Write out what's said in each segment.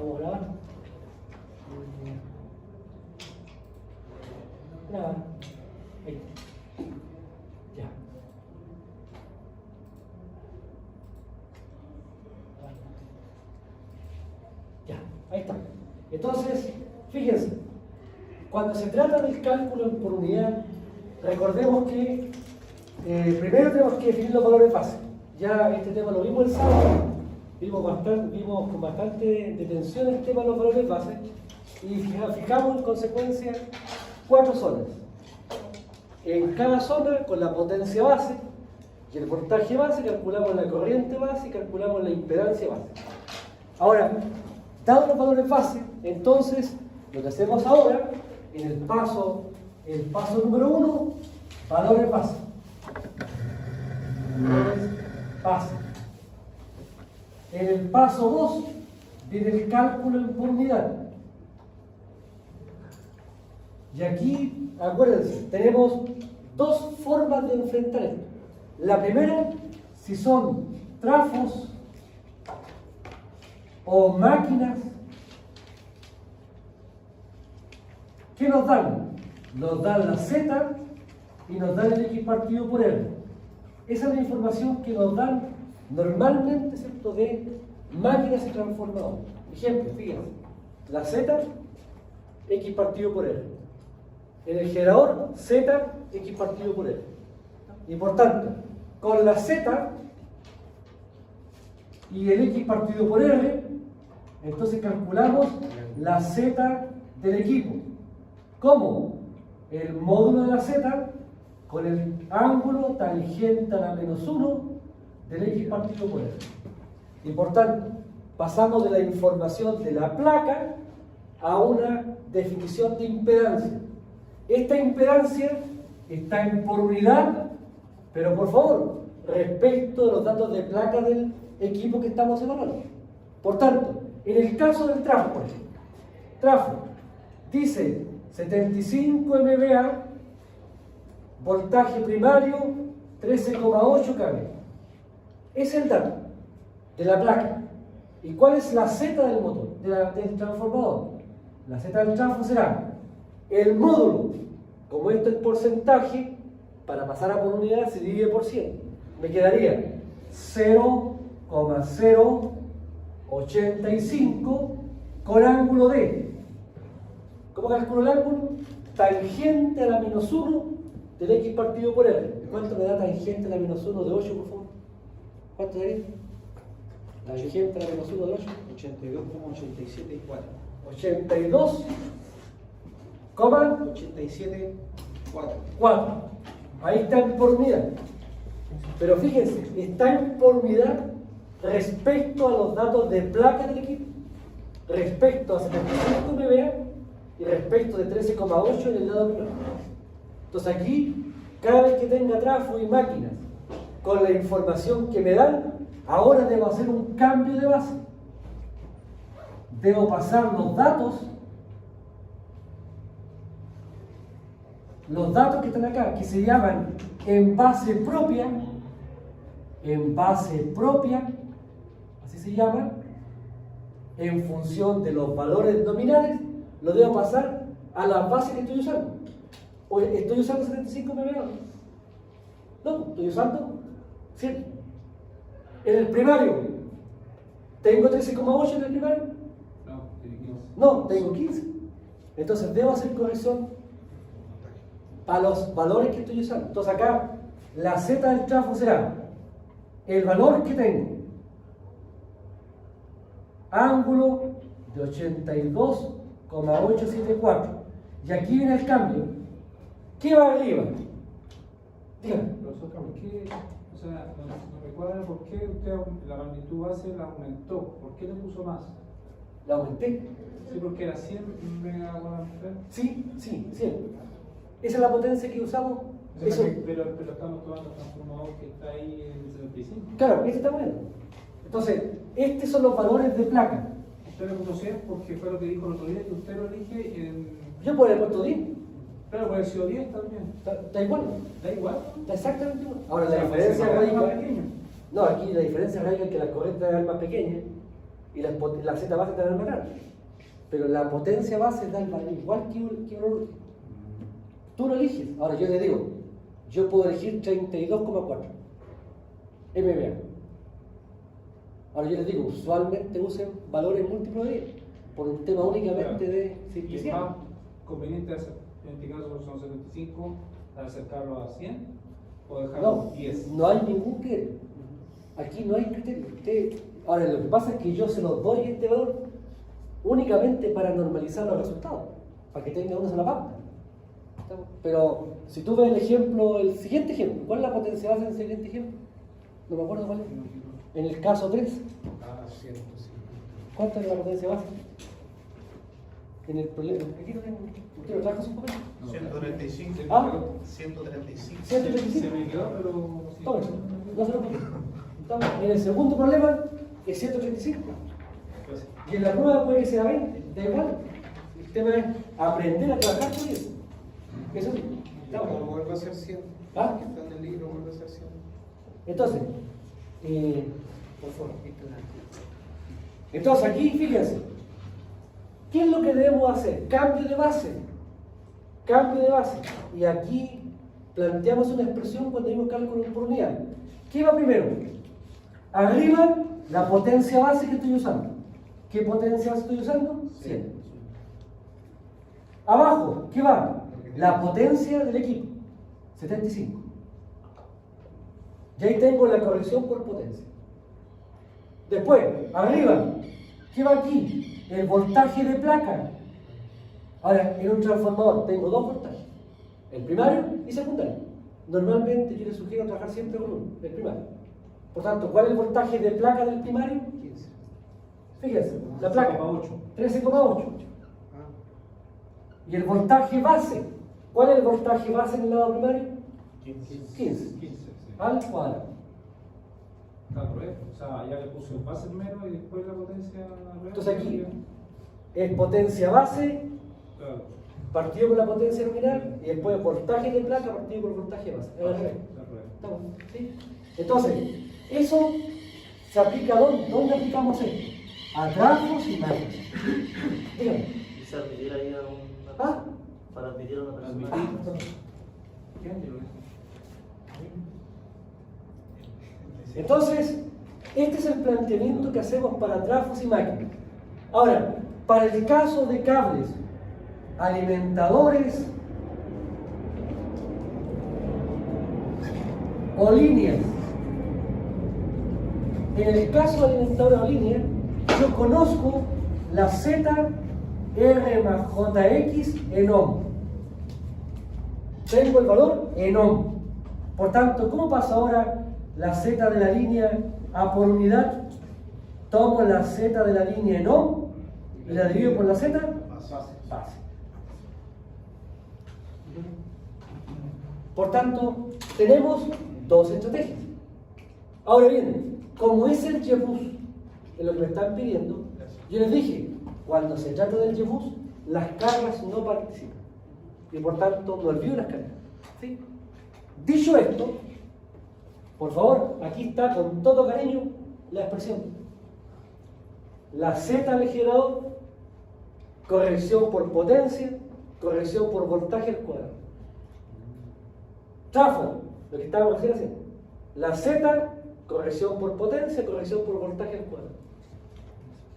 ¿Cómo grabar? Grabar. Ahí. Ya. Ya, ahí está. Entonces, fíjense, cuando se trata del cálculo por unidad, recordemos que primero tenemos que definir los valores base. Ya este tema lo vimos el sábado, vimos con bastante detención el tema de los valores base y fijamos en consecuencia 4 zonas. En cada zona, con la potencia base y el voltaje base, calculamos la corriente base y calculamos la impedancia base. Ahora, dados los valores base, entonces lo que hacemos ahora, en el paso número 1, valores base. Valores base. En el paso 2 viene el cálculo en por unidad. Y aquí, acuérdense, tenemos 2 formas de enfrentar esto. La primera, si son trafos o máquinas, ¿qué nos dan? Nos dan la Z y nos dan el X partido por R. Esa es la información que nos dan normalmente, ¿cierto?, de máquinas y transformadores. Ejemplo, fíjense, la Z, X partido por R. En el generador, Z, X partido por R. Y por tanto, con la Z y el X partido por R, entonces calculamos la Z del equipo. ¿Cómo? El módulo de la Z con el ángulo tangente a la menos 1 del X partido por R. Y por tanto, pasamos de la información de la placa a una definición de impedancia. Esta impedancia está en por unidad, pero por favor, respecto de los datos de placa del equipo que estamos evaluando. Por tanto, en el caso del trafo, por ejemplo, trafo dice 75 MVA, voltaje primario 13,8 kV. Es el dato de la placa. ¿Y cuál es la Z del motor, del transformador? La Z del trafo será el módulo, como esto es porcentaje, para pasar a por unidad se divide por 100. Me quedaría 0,085 con ángulo D. ¿Cómo calculo el ángulo? Tangente a la menos 1 del X partido por R. ¿Cuánto me da tangente a la menos 1 de 8, por favor? ¿Cuánto daría? Tangente a la menos 1 de 8. 82,87 y 4. 82, 87, 4. 4. Ahí está en por unidad. Pero fíjense, está en por unidad respecto a los datos de placa del equipo, respecto a 75 MVA y respecto de 13,8 en el lado primero. Entonces aquí, cada vez que tenga trafo y máquinas con la información que me dan, ahora debo hacer un cambio de base. Debo pasar los datos que están acá, que se llaman en base propia, así se llaman, en función de los valores nominales, lo debo pasar a la base que estoy usando. ¿O estoy usando 75 MVA? No, estoy usando 100. En el primario, ¿tengo 13,8 en el primario? No, tengo 15. Entonces debo hacer corrección a los valores que estoy usando. Entonces acá, la Z del trafo será el valor que tengo, ángulo de 82,874. Y aquí viene el cambio. ¿Qué va arriba? Dígame. Profesor, ¿por qué? O sea, no me cuadra por qué usted la magnitud base la aumentó. ¿Por qué le puso más? ¿La aumenté? Sí, porque era 100 megawatt. Sí, 100. Esa es la potencia que usamos. Eso. Pero estamos tomando el transformador que está ahí en 75. Claro, este está bueno. Entonces, estos son los valores de placa. Usted le puso 100 porque fue lo que dijo el otro día, que usted lo elige en... Yo puedo haber puesto 10. Pero puede haber sido 10 también. Está igual. Da igual. Está exactamente igual. Ahora, la diferencia es más radica. pequeño. No, aquí la diferencia radica en que la corriente es más pequeña y la Z base te va a matar. Pero la potencia base da el valor igual que valor. Tú lo eliges. Ahora yo te digo, yo puedo elegir 32,4 MVA. Ahora yo les digo, usualmente usen valores múltiplos de 10 por un tema únicamente de Y es simplicidad. más conveniente hacer, en este caso son 75, acercarlo a 100 o dejarlo No, 10. no hay ningún criterio. Aquí no hay criterio. Ahora lo que pasa es que yo se los doy este valor únicamente para normalizar los resultados, para que tenga una sola pauta. Pero si tú ves el ejemplo, el siguiente ejemplo, ¿cuál es la potencia base en el siguiente ejemplo? No me acuerdo cuál es. En el caso 3, 105. ¿cuánto es la potencia base? En el problema, aquí lo tengo. ¿Usted lo trajo su papel? 135. ¿Ah? 135. 135. Se me quedó, pero. sí. Toma eso, no se lo pongo. Estamos en el segundo problema, es 135. Pues, Y en la prueba puede que sea 20, da igual. El tema es aprender a trabajar con eso. Eso sí. No vuelve a ser 100. ¿Ah? Que está en el libro, vuelve a ser 100. Entonces, por favor, entonces aquí fíjense, ¿qué es lo que debemos hacer? Cambio de base. Cambio de base. Y aquí planteamos una expresión cuando dimos cálculo por unidad. ¿Qué va primero? Arriba, la potencia base que estoy usando. ¿Qué potencia base estoy usando? 100. Abajo, ¿qué va? La potencia del equipo. 75. Y ahí tengo la corrección por potencia. Después, arriba, ¿qué va aquí? El voltaje de placa. Ahora, en un transformador tengo dos voltajes, el primario y secundario. Normalmente yo les sugiero trabajar siempre con uno, el primario. Por tanto, ¿cuál es el voltaje de placa del primario? 15. Fíjense, la placa, 13,8. Y el voltaje base, ¿cuál es el voltaje base en el lado primario? 15. 15, sí. Al cuadrado. Está al revés. O sea, ya le puse un base primero y después la potencia al revés. Entonces aquí es potencia base Claro. partido por la potencia nominal y después voltaje de placa partido por voltaje base. Es al revés. Al revés. ¿Estamos? ¿Sí? Entonces, eso se aplica ¿dónde? ¿Dónde aplicamos esto? A trafos y máquinas. Dígame. ¿Y se admitir ahí a una ¿Ah? para admitir a una persona? ¿Qué año lo es? Entonces, este es el planteamiento que hacemos para trafos y máquinas. Ahora, para el caso de cables, alimentadores o líneas, en el caso de alimentadores o líneas, yo conozco la Z R más JX en ohm. Tengo el valor en ohm. Por tanto, ¿cómo pasa ahora la Z de la línea A por unidad? Tomo la Z de la línea en ohm y la divido por la Z base. Por tanto, tenemos dos estrategias. Ahora bien, como es el YBUS, en lo que me están pidiendo, yo les dije, cuando se trata del YBUS, las cargas no participan. Y por tanto, no olvido las cargas. ¿Sí? Dicho esto, por favor, aquí está con todo cariño la expresión. La Z del generador, corrección por potencia, corrección por voltaje al cuadrado. Trafo, lo que estábamos haciendo. La Z, corrección por potencia, corrección por voltaje al cuadrado.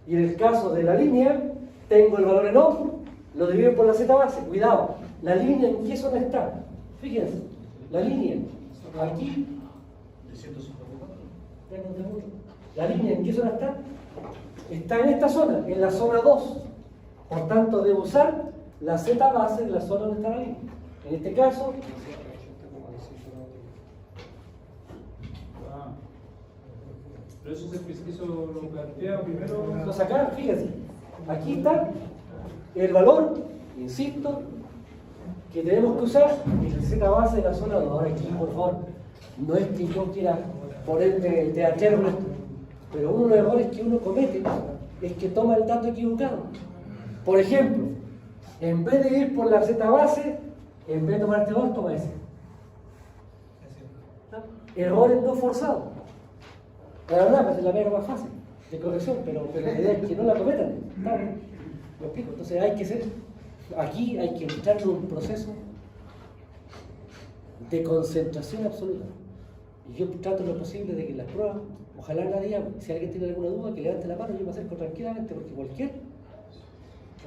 Y en el caso de la línea, tengo el valor en ohm, lo divido por la Z base. Cuidado, la línea en qué zona está. Fíjense, la línea aquí. De 154. La línea en qué zona está. Está en esta zona, en la zona 2. Por tanto, debo usar la Z base en la zona donde está la línea. En este caso, Ah. Pero eso lo plantea primero. lo sacar, fíjense. Aquí está el valor, insisto, que tenemos que usar es la Z base de la zona 2. Ahora aquí, por favor, no es que yo quiera ponerme el teatrero con esto, pero uno de los errores que uno comete es que toma el dato equivocado. Por ejemplo, en vez de ir por la Z base, en vez de tomar este 2, toma ese. Errores no forzados. La verdad, pues es la pega más fácil. de corrección, pero la idea es que no la cometan. ¿Está? ¿Me explico? Entonces hay que ser, aquí hay que entrar en un proceso de concentración absoluta. Y yo trato lo posible de que las pruebas, ojalá nadie, si alguien tiene alguna duda, que levante la mano, yo me acerco tranquilamente, porque cualquier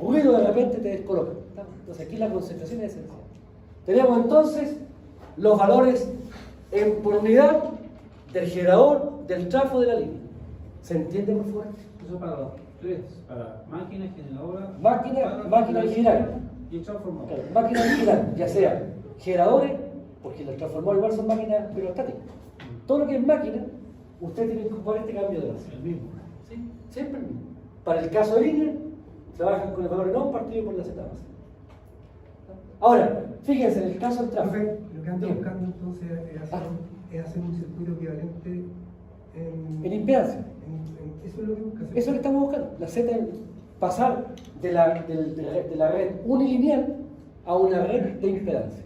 ruido de repente te descoloca. ¿Está? Entonces aquí la concentración es esencial. Tenemos entonces los valores en por unidad del generador, del trafo de la línea. ¿Se entiende, por favor? Eso para los tres, para máquina, generadora, Máquina y general. y transformador. Claro, máquinas en general, ya sea generadores, porque los transformadores igual son máquinas pero estáticas. Todo lo que es máquina, usted tiene que incorporar este cambio de base. El mismo. ¿Sí? Siempre el mismo. Para el caso de línea, trabajan con el valor no partido por la Z base. Ahora, fíjense, en el caso del tráfico. Profe, lo que ando Bien. buscando entonces es hacer un circuito equivalente En impedancia. eso es lo que busca hacer. Eso es lo que estamos buscando. La Z, pasar de la red unilineal a una red de impedancia.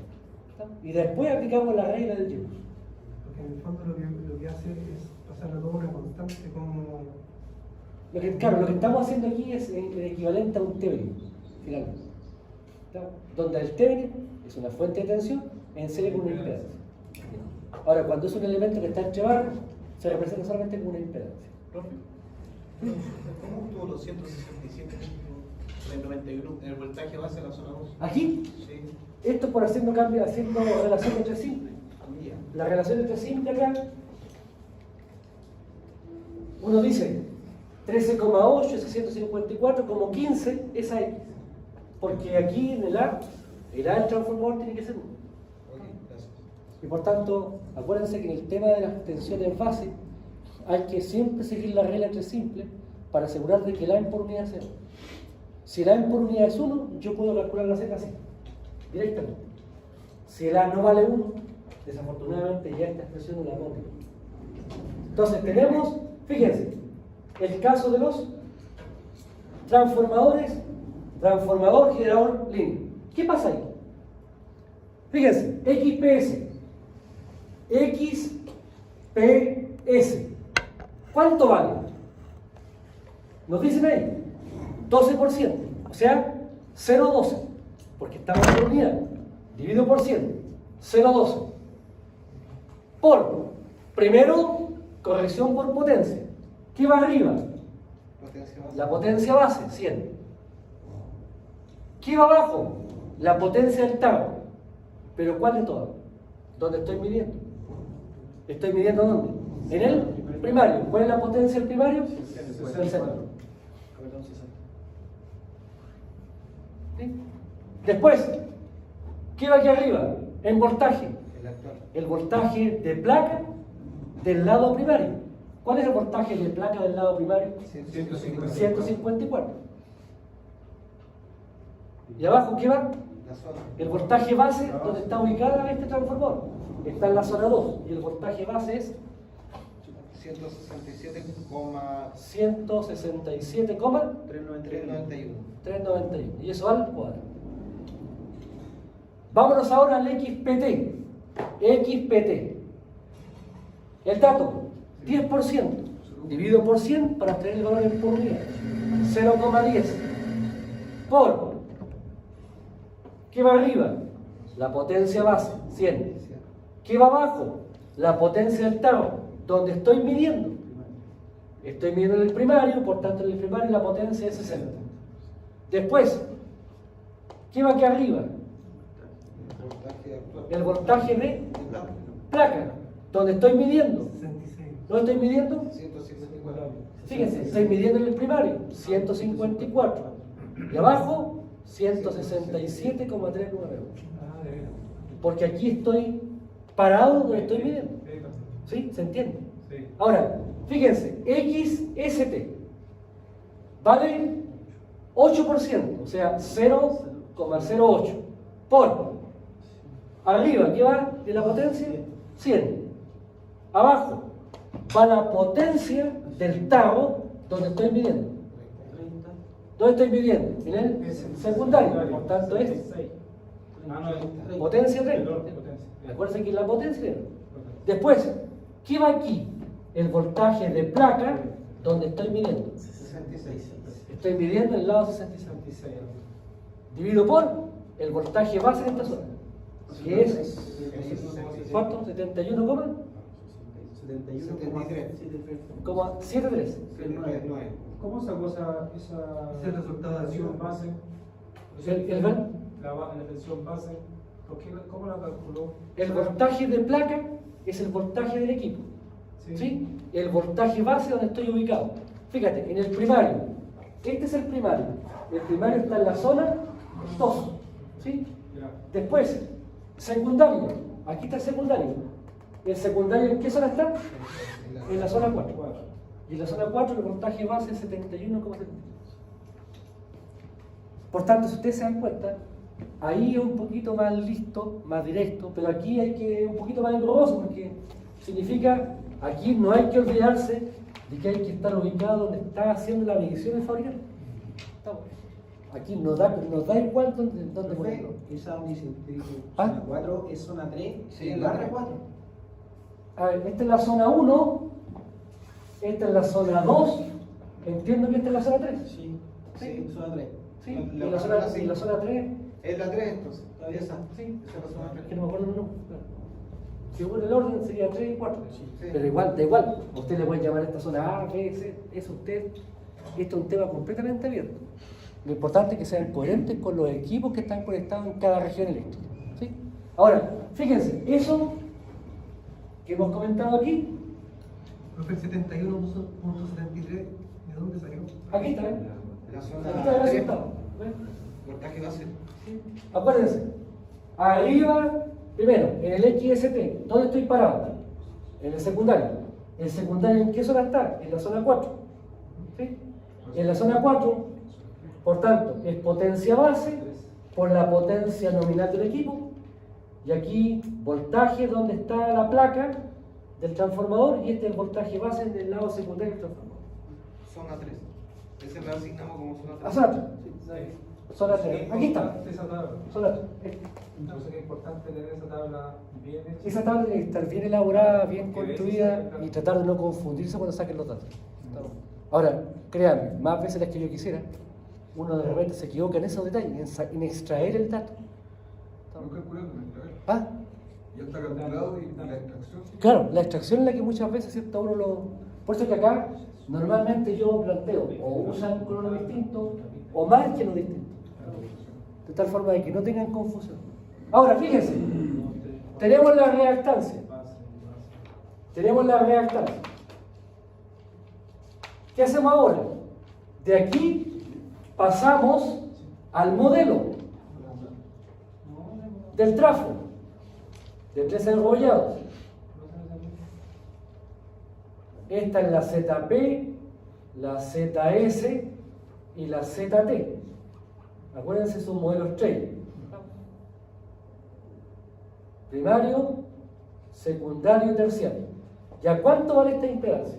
¿Está? Y después aplicamos la regla del Joule. Porque en el fondo lo que hace es pasarlo todo a una constante como... Claro, lo que estamos haciendo aquí es el equivalente a un Thevenin, finalmente. ¿Está? Donde el Thevenin es una fuente de tensión en serie con una impedancia. Ahora, cuando es un elemento que está entre barras, se representa solamente como una impedancia. ¿Cómo obtuvo los 167.91 en el voltaje base de la zona 2? Aquí, Sí. esto por haciendo relación entre simples. Ya. La relación entre simples acá, uno dice 13,8, ese 154, como 15, esa X. Porque aquí en el A del transformador tiene que ser 1. Ok, gracias. Y por tanto, acuérdense que en el tema de las tensiones en fase, hay que siempre seguir la regla entre simples para asegurar de que el A en por unidad es 0. Si el A en por unidad es 1, yo puedo calcular la Z así, directamente. Si el A no vale 1, desafortunadamente ya esta expresión no la pongo. Entonces tenemos, fíjense, el caso de los transformadores, transformador, generador, línea. ¿Qué pasa ahí? Fíjense, XPS. ¿Cuánto vale? Nos dicen ahí, 12%, o sea, 0,12, porque estamos en unidad, dividido por 100, 0,12. Por, primero, corrección por potencia. ¿Qué va arriba? Potencia base. La potencia base, 100. ¿Qué va abajo? La potencia del tabo. ¿Pero cuál de todas? ¿Dónde estoy midiendo? ¿Estoy midiendo dónde? En el primario. ¿Cuál es la potencia del primario? El centro. ¿Sí? Después, ¿qué va aquí arriba? En voltaje. El actual. El voltaje de placa del lado primario. ¿Cuál es el voltaje de placa del lado primario? 154. ¿Y abajo qué va? La zona. El voltaje base, donde está ubicada este transformador, está en la zona 2. Y el voltaje base es 167,391. 167,391. Y eso al cuadrado. Vámonos ahora al XPT. XPT. El dato, 10%. Dividido por 100 para obtener el valor en por unidad. 0,10. Por. ¿Qué va arriba? La potencia base, 100. ¿Qué va abajo? La potencia del tabo, donde estoy midiendo. Estoy midiendo en el primario, por tanto en el primario la potencia es 60. Después, ¿qué va aquí arriba? Voltaje actual. El voltaje de De plata. placa, donde estoy midiendo. 66. ¿Dónde estoy midiendo? 154. Fíjense, estoy midiendo en el primario, 154. Y abajo, 167,391. Ah, de veras. Porque aquí estoy parado donde estoy midiendo. ¿Sí? ¿Se entiende? Sí. Ahora, fíjense, XST vale 8%, o sea, 0,08 por arriba, ¿qué va de la potencia? 100. Abajo va la potencia del tabo donde estoy midiendo. ¿Dónde estoy midiendo? En el secundario, por tanto es Ah, no, es potencia 30. potencia. Acuérdense que es la potencia. Después, ¿qué va aquí? El voltaje de placa donde estoy midiendo. 66. Estoy midiendo el lado 66. 66. Divido por el voltaje base en esta zona. Que es, ¿cuánto? 71, 73. ¿Cómo sacó esa Ese resultado de tensión arriba. base? La tensión base, ¿cómo la calculó? El voltaje de placa es el voltaje del equipo. ¿Sí? El voltaje base donde estoy ubicado. Fíjate, en el primario, este es el primario. El primario está en la zona 2. ¿Sí? Ya. Después, secundario. Aquí está el secundario. ¿El secundario en qué zona está? En la zona 4. Y en la zona 4 el voltaje base es 71,73. Por tanto, si ustedes se dan cuenta, ahí es un poquito más listo, más directo, pero aquí hay que un poquito más engorroso porque significa, aquí no hay que olvidarse de que hay que estar ubicado donde está haciendo la medición el fabricante. Estamos. Aquí nos da igual dónde ponerlo. Esa donde dice ¿Ah? zona 4 es zona 3, Sí, en la la red. 4. A ver, esta es la zona 1, esta es la zona 2, entiendo que esta es la zona 3. Sí, Sí. zona 3. Sí, y la zona 3. Es la 3 entonces. Todavía está. Sí, Esa es la zona que 3. no me acuerdo el nombre. Según el orden sería 3 y 4. Sí. Pero igual, da igual. Usted le puede llamar a esta zona A, B, C. Eso usted. Esto es un tema completamente abierto. Lo importante es que sean coherentes con los equipos que están conectados en cada región eléctrica. ¿Sí? Ahora, fíjense, eso que hemos comentado aquí, Profe, el 71.73, ¿de dónde salió? aquí está, ¿eh? La Aquí zona está el 3. resultado. ¿Ven? Voltaje base. Acuérdense, arriba, primero, en el XST, ¿dónde estoy parado? En el secundario. ¿El secundario en qué zona está? En la zona 4. ¿Sí? En la zona 4, por tanto, es potencia base por la potencia nominal del equipo. Y aquí, voltaje donde está la placa del transformador, y este es el voltaje base en el lado secundario del transformador. Zona 3. Ese lo asignamos como zona 3. Ah, zona 3. Zona 3. Aquí está. Esa tabla. Zona 3. Entonces es importante tener esa tabla bien hecha. Esa tabla tiene que estar bien elaborada, bien Porque construida veces- y tratar de no confundirse cuando saquen los datos. Ahora, créanme, más veces las que yo quisiera, uno de repente se equivoca en esos detalles, en extraer el dato. No calculando, ¿Ah? ya está calculado y la extracción. Claro, la extracción es la que muchas veces, ¿cierto? Uno lo... Por eso que acá, normalmente yo planteo, o usan color distinto, o marquen lo distinto. De tal forma de que no tengan confusión. Ahora, fíjense, tenemos la reactancia. Tenemos la reactancia. ¿Qué hacemos ahora? De aquí pasamos al modelo del trafo, de 3 enrollados. Esta es la ZP, la ZS y la ZT. Acuérdense, son modelos trail. Primario, secundario y terciario. ¿Ya cuánto vale esta impedancia?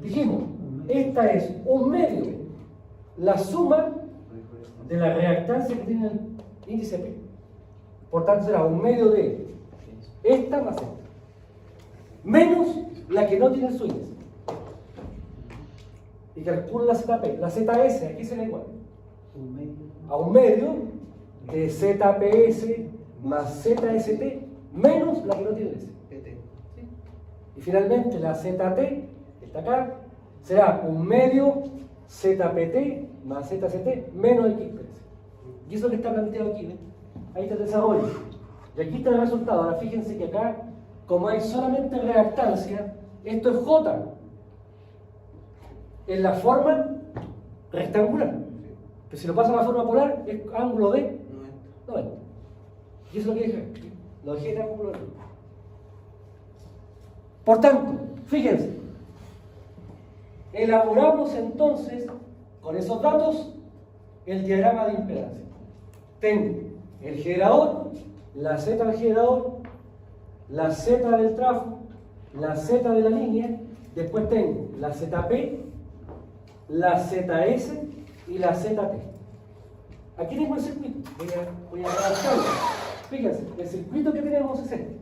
Dijimos, esta es un medio, la suma de la reactancia que tiene el índice P. Por tanto, será un medio de esta más esta, menos la que no tiene su índice. Y calcula la ZP, la ZS, aquí será igual a un medio de ZPS más ZST menos la que no tiene el S. PT. ¿Sí? Y finalmente la ZT, que está acá, será un medio ZPT más ZCT menos XPS. Y eso que está planteado aquí, ¿ven? Ahí está el desarrollo. Y aquí está el resultado. Ahora fíjense que acá, como hay solamente reactancia, esto es J en la forma rectangular. Pero si lo pasa a la forma polar, es ángulo de 90. Y eso es lo que dije. Lo dejé en ángulo de 90. Por tanto, fíjense, elaboramos entonces con esos datos el diagrama de impedancia. Tengo el generador, la Z del generador, la Z del trafo, la Z de la línea, después tengo la ZP, la ZS y la ZT. Aquí tengo el circuito, voy a avanzar. Fíjense, el circuito que tenemos es este.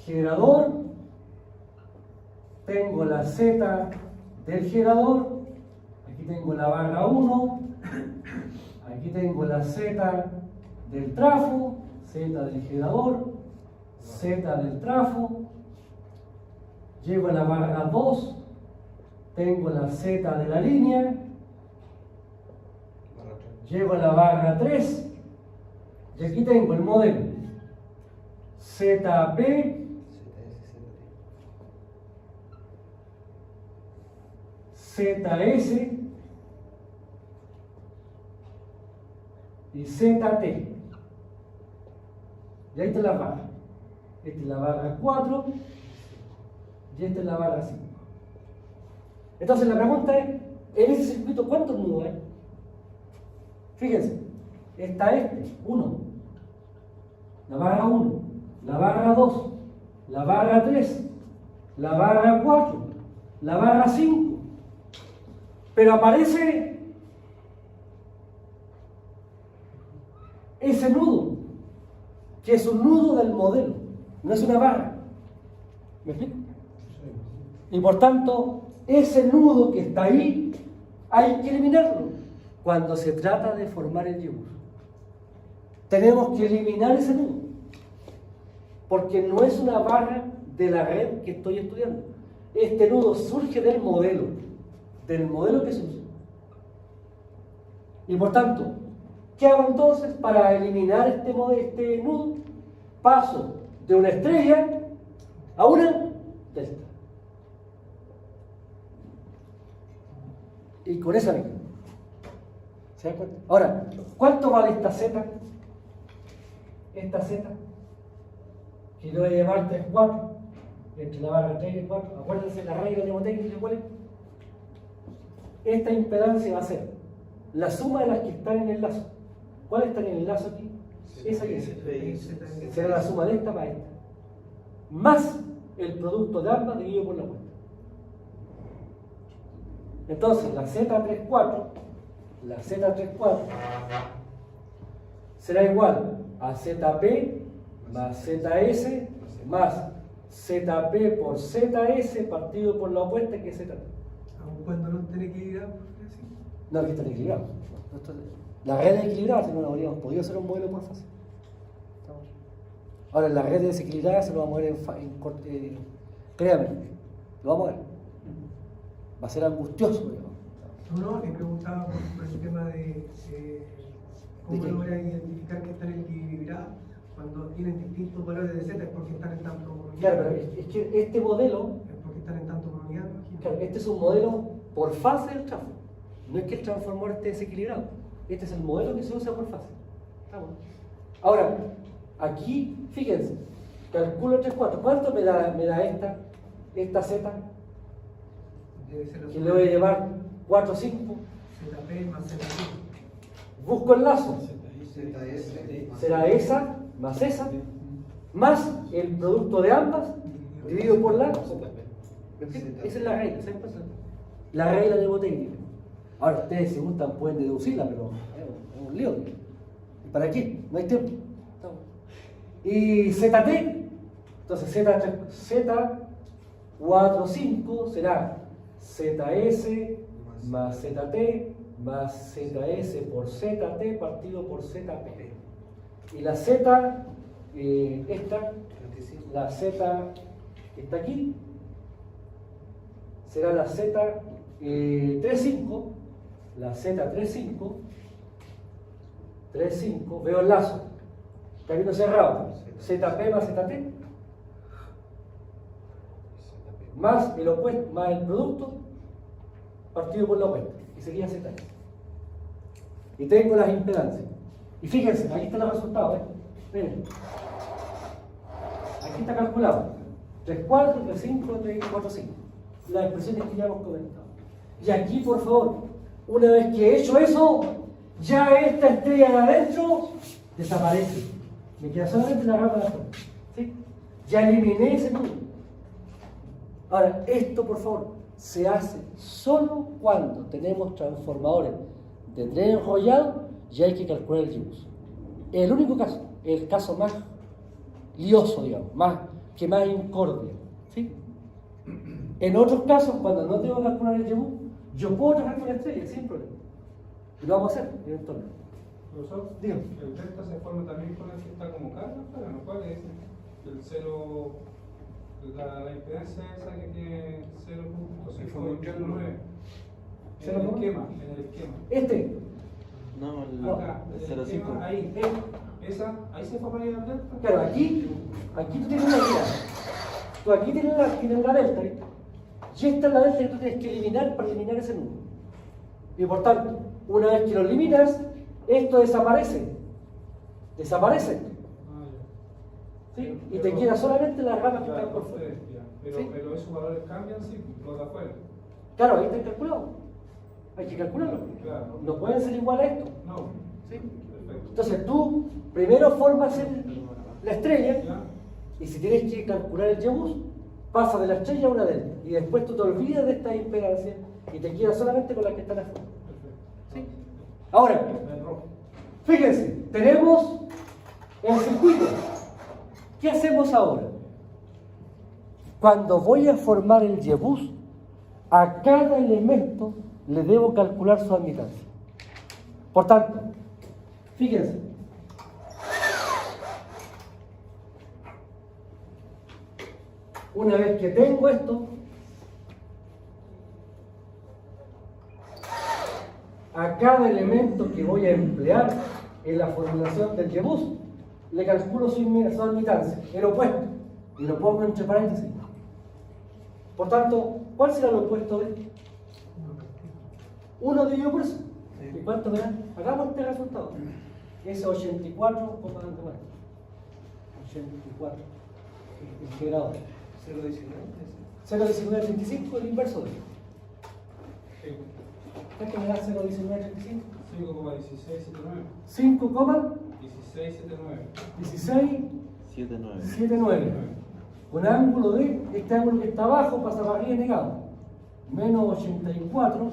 Generador, tengo la Z del generador, aquí tengo la barra 1, aquí tengo la Z del trafo, Z del generador, Z del trafo, llego a la barra 2, tengo la Z de la línea, Barra 3. llego a la barra 3 y aquí tengo el modelo ZP, ZS y ZT. Y ahí está la barra. Esta es la barra 4 y esta es la barra 5. Entonces la pregunta es, en ese circuito, ¿cuántos nudos hay? Fíjense, está 1, la barra 1, la barra 2, la barra 3, la barra 4, la barra 5. Pero aparece ese nudo, que es un nudo del modelo, no es una barra. ¿Me explico? Y por tanto, ese nudo que está ahí, hay que eliminarlo cuando se trata de formar el ymus. Tenemos que eliminar ese nudo, porque no es una barra de la red que estoy estudiando. Este nudo surge del modelo que se usa. Y por tanto, ¿qué hago entonces para eliminar este nudo? Paso de una estrella a una delta. Y con esa misma. ¿Se dan cuenta? Ahora, ¿cuánto vale esta Z? Esta Z, que lo voy a llamar 3, 4, entre la barra 3 y 4. Acuérdense la regla mnemotécnica, ¿cuál es? Esta impedancia va a ser la suma de las que están en el lazo. ¿Cuál está en el lazo aquí? Esa y esa. Será la suma de esta para esta. Más el producto de ambas dividido por la vuelta. Entonces, la Z34 será igual a ZP más ZS más ZP por ZS partido por la opuesta que es ZP. Aun cuando no estén equilibrados, ¿sí? No, aquí están equilibrados. La red es equilibrada, si no, no habríamos podido hacer un modelo por fase. Ahora, en la red desequilibrada se lo vamos a ver créame, lo vamos a ver. Va a ser angustioso, digamos. No, le preguntaba por el tema de cómo ¿De qué? lograr identificar que están equilibrados cuando tienen distintos valores de Z, es porque están en tanto comunidad. Claro, pero es que este modelo, Es porque están en tanto comunidad, imagino. claro, este es un modelo por fase del transformador. No es que el transformador esté desequilibrado. Este es el modelo que se usa por fase. Está bueno. Ahora, aquí, fíjense, calculo 3, 4. ¿Cuánto me da esta Z? Debe ser la Que suma le voy a de llevar 4, 5. ZP más ZP. Busco el lazo. ZS. Será esa más esa, más el producto de ambas, dividido por la. Esa es la regla, ¿saben cuál es? La regla mnemotécnica. Ahora, ustedes si gustan pueden deducirla, pero es un lío. ¿Y para qué? No hay tiempo. Y ZT, entonces Z45 será ZS más ZT más ZS por ZT partido por ZP. Y la Z, la Z que está aquí, será la Z35, la Z35, 35, veo el lazo, está viendo cerrado, ZP más ZT, más el opuesto, más el producto, partido por la opuesta, que sería ZS. Y tengo las impedancias. Y fíjense, aquí están los resultados, Miren. Aquí está calculado. 3, 4, 3, 5, 3, 4, 5. Las expresiones que ya hemos comentado. Y aquí, por favor, una vez que he hecho eso, ya esta estrella de adentro desaparece. Me queda solamente la rama de afuera. ¿Sí? Ya eliminé ese nudo. Ahora, esto, por favor, se hace solo cuando tenemos transformadores de tren enrollado y hay que calcular el ymus. Es el único caso, el caso más lioso, digamos, que más incordio. ¿Sí? En otros casos, cuando no tengo que calcular el YEBU, yo puedo trabajar con la estrella sin problema. Y lo vamos a hacer eventualmente. Profesor, Dígame. el delta se forma también con el que está como carga, ¿no? ¿Cuál es? El 0, la impedancia esa que tiene 0.589. En el esquema, en el esquema. Este, No, Acá, el en el 0,5. esquema, ahí, ahí se formaría el delta. claro, aquí tú tienes una guía. Tú aquí tienes la delta, ¿eh? Y esta es la delta que tú tienes que eliminar para eliminar ese número. Y por tanto, una vez que lo eliminas, esto desaparece. Desaparece. Ah, ya. ¿Sí? Y te queda solamente las ramas que Claro, están por fuera. ya. Pero, ¿Sí? pero esos valores cambian, sí, los de afuera. Claro, ahí está calculado. Hay que calcularlo. Claro. No pueden ser igual a esto. No. ¿Sí? Perfecto. Entonces tú primero formas la estrella ¿Ya? y si tienes que calcular el YEBUS, pasa de la estrella a una delta. Y después tú te olvidas de esta impedancia y te quedas solamente con las que están afuera. Perfecto. ¿Sí? Ahora, El rojo. fíjense, tenemos el circuito. ¿Qué hacemos ahora? Cuando voy a formar el YEBUS, a cada elemento le debo calcular su admitancia. Por tanto, fíjense. Una vez que tengo esto, a cada elemento que voy a emplear en la formulación del YEBUS, le calculo su admitancia, el opuesto, y lo pongo entre paréntesis. Por tanto, ¿cuál será el opuesto de esto? 1 dividido por eso. ¿Y cuánto me da? Hagamos este resultado. Es 84, 84 integrado. 0,1935 el inverso de esto. ¿Cuánto me da 0,1935? 5,1679. 5,1679. 7,9. Con ángulo de, este ángulo que está abajo pasa para arriba negado. Menos 84,2894.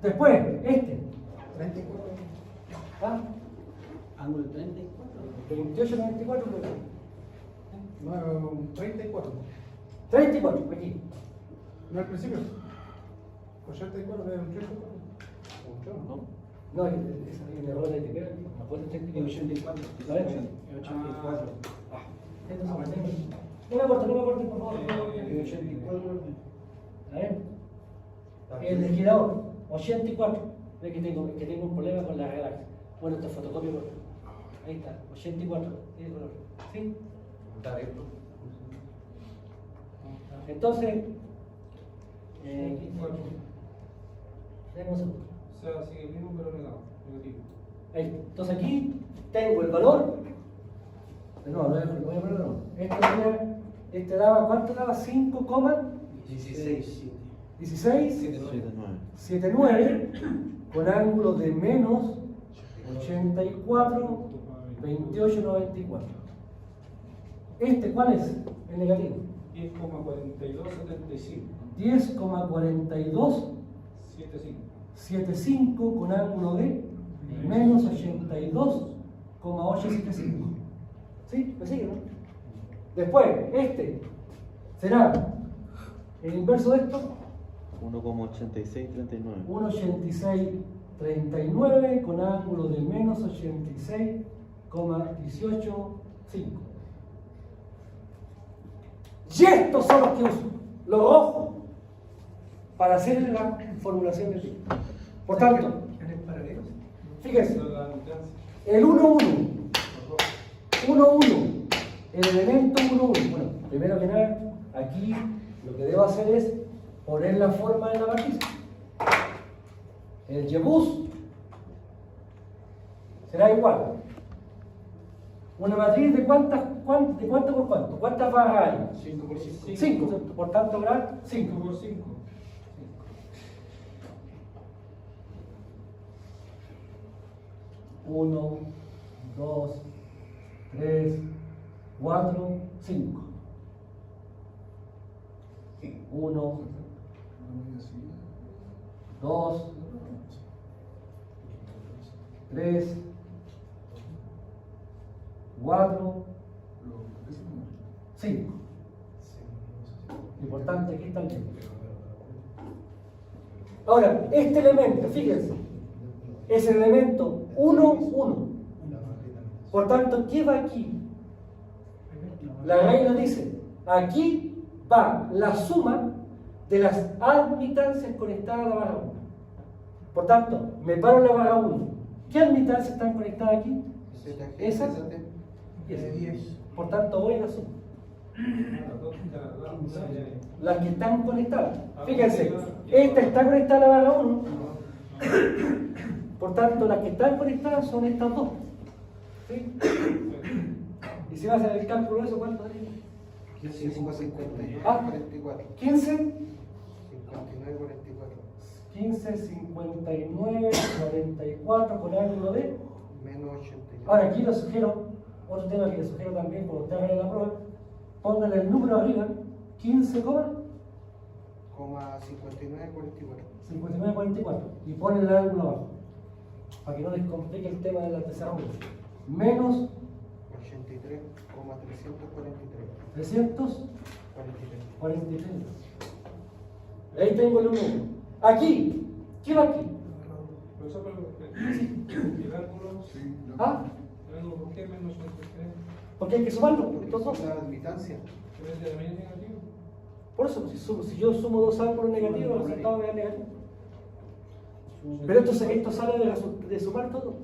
Después, este. 34. ¿Ah? Ángulo 34. 28,94. No, 34. 34, aquí. No al principio. 84 de un 34. No, es un error de etiqueta. ¿Me acuerdo? 84. ¿Sabes? 84. No me acuerdo, por favor. 84. A ver. El legislador, 84. Ve que tengo un problema con la redacción. Bueno, esta fotocopia. Ahí está, 84. Tiene color. ¿Sí? Entonces, tenemos O sea, sigue el mismo pero negado. Negativo. ahí. Entonces aquí tengo el valor. No, lo voy a poner no. Este daba, ¿cuánto daba? 5,16. 79 con ángulo de menos 84,2894. ¿Este cuál es? El negativo. 10,4275. 10,4275 con ángulo de menos 82,875. ¿Sí? ¿Me sigue, no? Después, este será el inverso de esto. 1,8639. 1,8639 con ángulo de menos 86,185. Y estos son los que uso, los rojos, para hacer la formulación del tipo. Por tanto, ¿En el paralelo? fíjense, Esa es la admitancia. el 1,1, Los rojos. 1,1, el elemento 1,1. Bueno, primero que nada, aquí lo que debo hacer es poner la forma en la matriz. El YEBUS será igual. Una matriz de cuánto por cuánto. ¿Cuántas barras hay? 5 por 5. 5. Por tanto, habrá 5 5. por 5. 1, 2, 3, 4, 5. 1, 2, 3, 4, 5. Importante, aquí está el tiempo. Ahora, este elemento, fíjense, es el elemento 1, 1. Por tanto, ¿qué va aquí? La regla dice, aquí va la suma de las admitancias conectadas a la barra 1. Por tanto, me paro en la barra 1. ¿Qué admitancias están conectadas aquí? Esa y esa. 10. Por tanto, voy a la suma. Las que están conectadas. Fíjense, esta está conectada a la barra 1. Por tanto, las que están conectadas son estas dos. ¿Sí? Y si vas a hacer el cálculo de eso, ¿cuánto daría? 15, 59, Ah. 44. 15, 59, 44. 15, 59, 44 con ángulo de. Menos 89. Ahora aquí les sugiero, otro tema que les sugiero también cuando ustedes hagan la prueba, pónganle el número arriba, 15, Coma 59, 44. 59, 44 y ponen el ángulo abajo, para que no les complique el tema de la desarrollo. Menos 83, 343. 343. 43. Ahí tengo el número. Aquí, ¿qué va aquí? Profesor, pero el ángulo, Sí, no. ¿Ah? el ángulo, ¿por qué menos 83? Porque hay que sumarlo, estos dos. La admitancia. ¿Se ve también negativo? Por eso, si yo sumo dos ángulos negativos, el resultado me da negativo. Pero esto sale de sumar todo.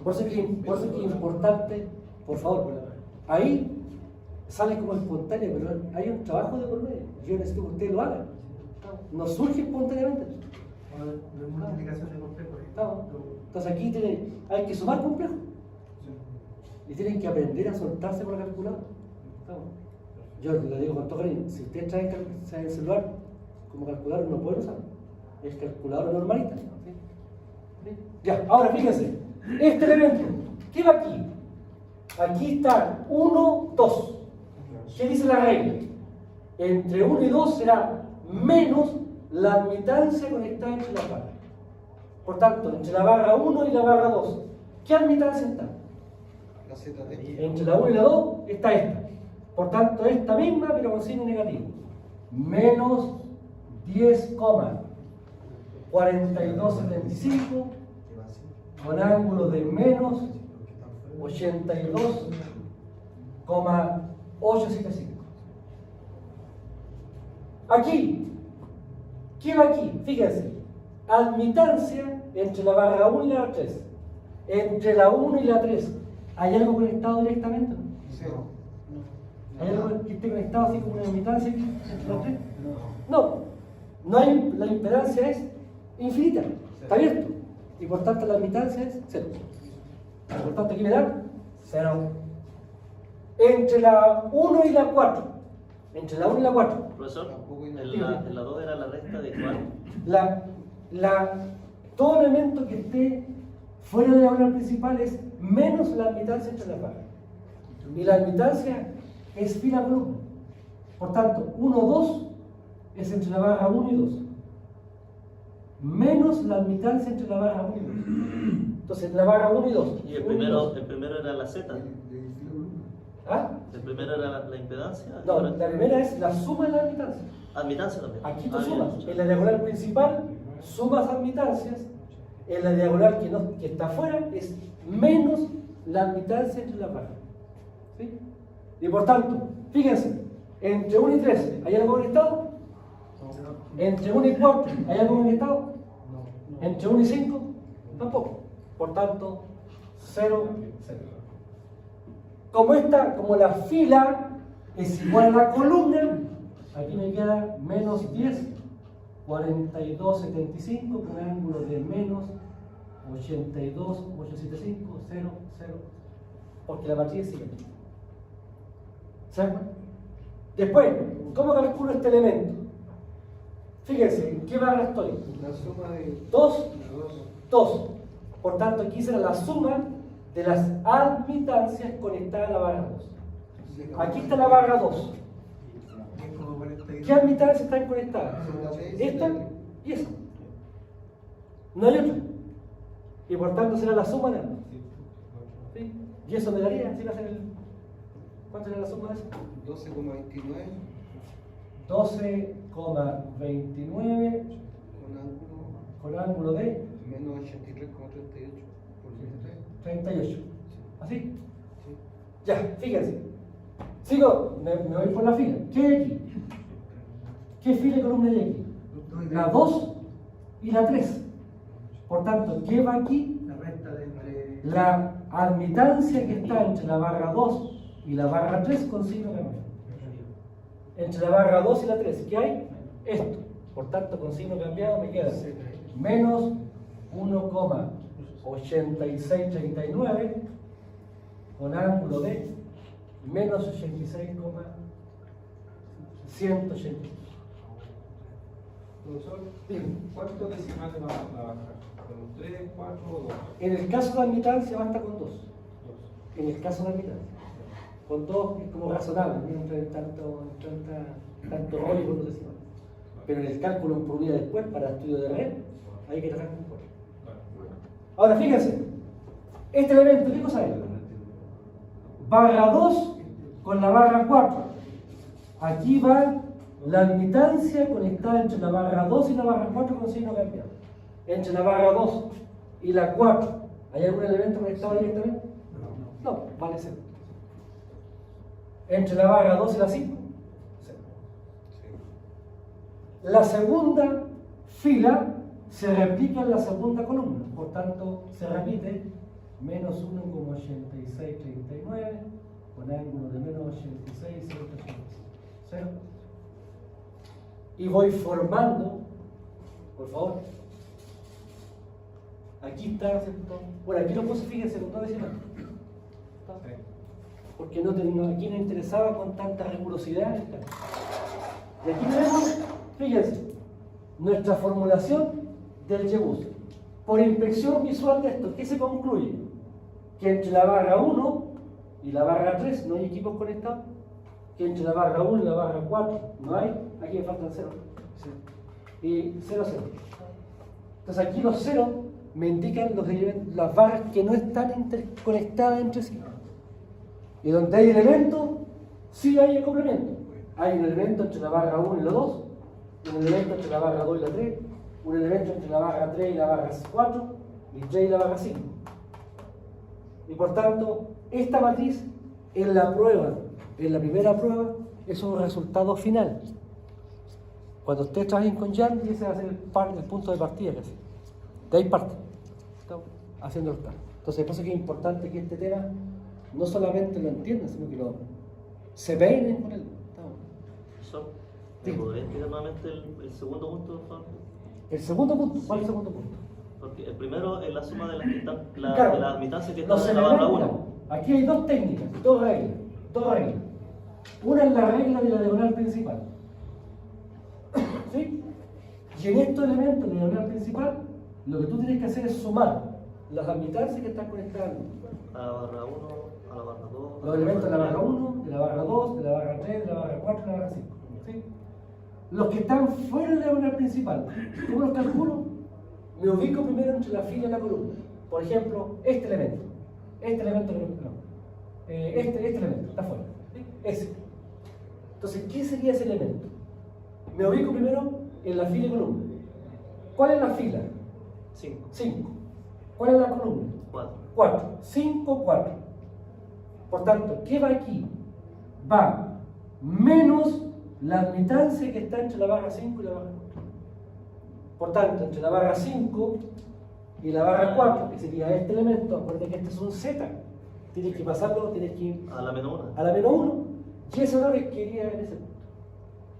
Por eso es que es importante, por favor, ahí sale como espontáneo, pero hay un trabajo de por medio. Yo necesito que ustedes lo hagan. No surge espontáneamente. No es multiplicación de complejos. Entonces aquí hay que sumar complejos. Y tienen que aprender a soltarse con la calculadora. Yo le digo con todo cariño, si ustedes traen el celular como calculadora no pueden usar. Es calculadora normalita. ¿Sí? Ya, ahora fíjense, este elemento, ¿qué va aquí? Aquí está 1, 2. ¿Qué dice la regla? Entre 1 y 2 será menos la admitancia conectada entre las barras. Por tanto, entre la barra 1 y la barra 2, ¿qué admitancia está? La ZT. Entre la 1 y la 2 está esta. Por tanto, esta misma, pero con signo negativo. Menos 10,4275 con ángulo de menos 82,875. Aquí, ¿qué va aquí? Fíjense, admitancia entre la barra 1 y la 3. Entre la 1 y la 3, ¿hay algo conectado directamente? Cero. ¿Hay algo que esté conectado así como una admitancia aquí entre las 3? No hay, la impedancia es infinita, está abierto. Y por tanto la admitancia es 0. Por tanto aquí me dan 0. Entre la 1 y la 4. Entre la 1 y la 4. Profesor, Tampoco hay en la 2 era la recta de cuál? Todo elemento que esté fuera de la diagonal principal es menos la admitancia entre las barras. Y la admitancia es fila columna. Por tanto, 1, 2 es entre la barra 1 y 2. Menos la admitancia entre la barra 1 y 2. Entonces, la barra 1 y 2. Y el 1 y primero 2. era la Z. ¿Ah? El primero era la impedancia. No, la primera es la suma de la admitancia. Admitancia también. Aquí tú Ah, bien. sumas. En la diagonal principal sumas admitancias. En la diagonal que está afuera es menos la admitancia entre las barras. ¿Sí? Y por tanto, fíjense, entre 1 y 3, ¿hay algo conectado? Entre 1 y 4, ¿hay algo conectado? Entre 1 y 5, tampoco. Por tanto, 0, 0. Como la fila es igual a la columna, aquí me queda menos 10, 42,75 con ángulo de menos 82,875, 0, 0, porque la matriz sigue. ¿Se dan cuenta? Después, ¿cómo calculo este elemento? Fíjense, ¿en qué barra estoy? La suma de 2, las dos. 2. Por tanto, aquí será la suma de las admitancias conectadas a la barra 2. Aquí está la barra 2. ¿Qué admitancias están conectadas? Esta y esta. No hay otra. Y por tanto será la suma de ambas. ¿Sí? Y eso me daría, si no hacer ¿Cuánto era la suma de eso? 12,29 12,29 con ángulo con ángulo de menos 83,38 por 23. 38. ¿Así? Sí. Ya, fíjense. Sigo, me voy por la fila. ¿Qué hay aquí? ¿Qué fila y columna hay aquí? La 2 y la 3. Por tanto, ¿qué va aquí? La resta de entre. La admitancia que está entre la barra 2 y la barra 3 con signo cambiado. Entre la barra 2 y la 3, ¿qué hay? Esto. Por tanto, con signo cambiado me queda menos 1,8639 con ángulo de menos 86,180. Profesor, ¿cuántos decimales va a bajar? ¿Con 3, 4 o 2? En el caso de admitancia basta con 2. En el caso de admitancia. Con 2 es como razonable, no entra en tanto rollo con los decimales. Pero en el cálculo por unidad después, para estudio de red, hay que trabajar con 4. Ahora fíjense, este elemento, ¿qué cosa es? Barra 2 con la barra 4. Aquí va la admitancia conectada entre la barra 2 y la barra 4 con signo cambiado. Entre la barra 2 y la 4, ¿hay algún elemento conectado directamente? No, vale 0. Entre la barra 2 y la 5, 0. La segunda fila se replica en la segunda columna, por tanto se repite menos 1,8639 con ángulo de menos 86,0. Y voy formando, por favor. Aquí está, ¿cierto? Bueno, aquí lo puse, fíjense, con todo decimal. Porque aquí no interesaba con tanta rigurosidad. Y aquí tenemos, fíjense, nuestra formulación del Yebus. Por inspección visual de esto, ¿qué se concluye? Que entre la barra 1 y la barra 3 no hay equipos conectados. Que entre la barra 1 y la barra 4 no hay. Aquí me faltan 0. Y 0, 0. Entonces aquí los 0 me indican las barras que no están interconectadas entre sí. Y donde hay elementos, sí hay acoplamiento. Hay un elemento entre la barra 1 y la 2, un elemento entre la barra 2 y la 3, un elemento entre la barra 3 y la barra 4, y 3 y la barra 5. Y por tanto, esta matriz en la prueba, en la primera prueba, es un resultado final. Cuando ustedes trabajen con Jan, ese va a ser el punto de partida casi. De ahí parte. Estamos haciendo el cálculo. Entonces, por eso que es importante que este tema no solamente lo entiendan, sino que se peinen con él. ¿Me podría explicar nuevamente el segundo punto, por favor? El segundo punto, ¿cuál es el segundo punto? Porque el primero es la suma de Claro, de la admitancia que está los en la barra elementos. 1. Aquí hay dos técnicas, dos reglas. Una es la regla de la diagonal principal. ¿Sí? Y en estos elementos de la diagonal principal, lo que tú tienes que hacer es sumar las admitancias que están conectadas. A la barra 1, a la barra 2. Los elementos de la barra 1, de la barra 2, de la barra 3, de la barra 4 y de la barra 5. ¿Sí? Los que están fuera de la diagonal principal, ¿cómo los calculo? Me ubico primero entre la fila y la columna. Por ejemplo, este elemento este elemento está fuera. ¿Sí? Ese. Entonces, ¿qué sería ese elemento? Me ubico primero en la fila y columna. ¿Cuál es la fila? 5. ¿Cuál es la columna? 4. 5, 4. Por tanto, ¿qué va aquí? Va menos la admitancia que está entre la barra 5 y la barra 4. Por tanto, entre la barra 5 y la barra 4, que sería este elemento, acuérdense que este es un Z. Tienes que pasarlo, tienes que ir a la menos 1. A la menos 1. Y ese valor es que iría en ese punto.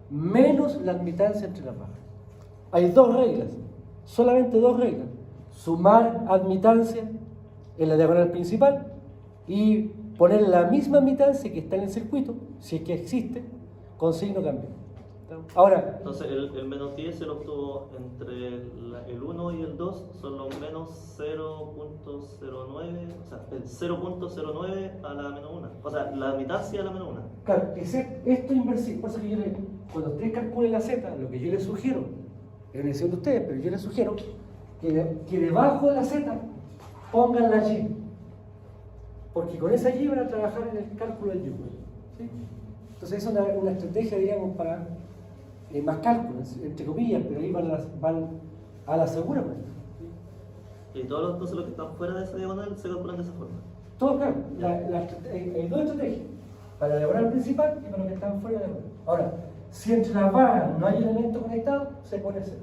Menos la admitancia entre las barras. Hay dos reglas, solamente dos reglas. Sumar admitancia en la diagonal principal y poner la misma admitancia que está en el circuito, si es que existe, con signo cambio. Ahora, entonces el menos 10 se lo obtuvo entre el 1 y el 2, son los menos 0.09, o sea, el 0.09 a la menos 1. O sea, la admitancia a la menos 1. Claro, esto inversivo, por eso que cuando ustedes calculen la Z, lo que yo les sugiero, es una decisión de ustedes, pero yo les sugiero que debajo de la Z pongan la Y. Porque con esa Y van a trabajar en el cálculo del Y. ¿sí? Entonces es una estrategia, digamos, para más cálculos, entre comillas, pero ahí van a la segura. Pues. Y todos entonces los que están fuera de esa diagonal se calculan de esa forma. Todo claro, hay dos estrategias, para la diagonal principal y para los que están fuera de la diagonal. Ahora, si entre las barras no hay elemento conectado, se pone 0.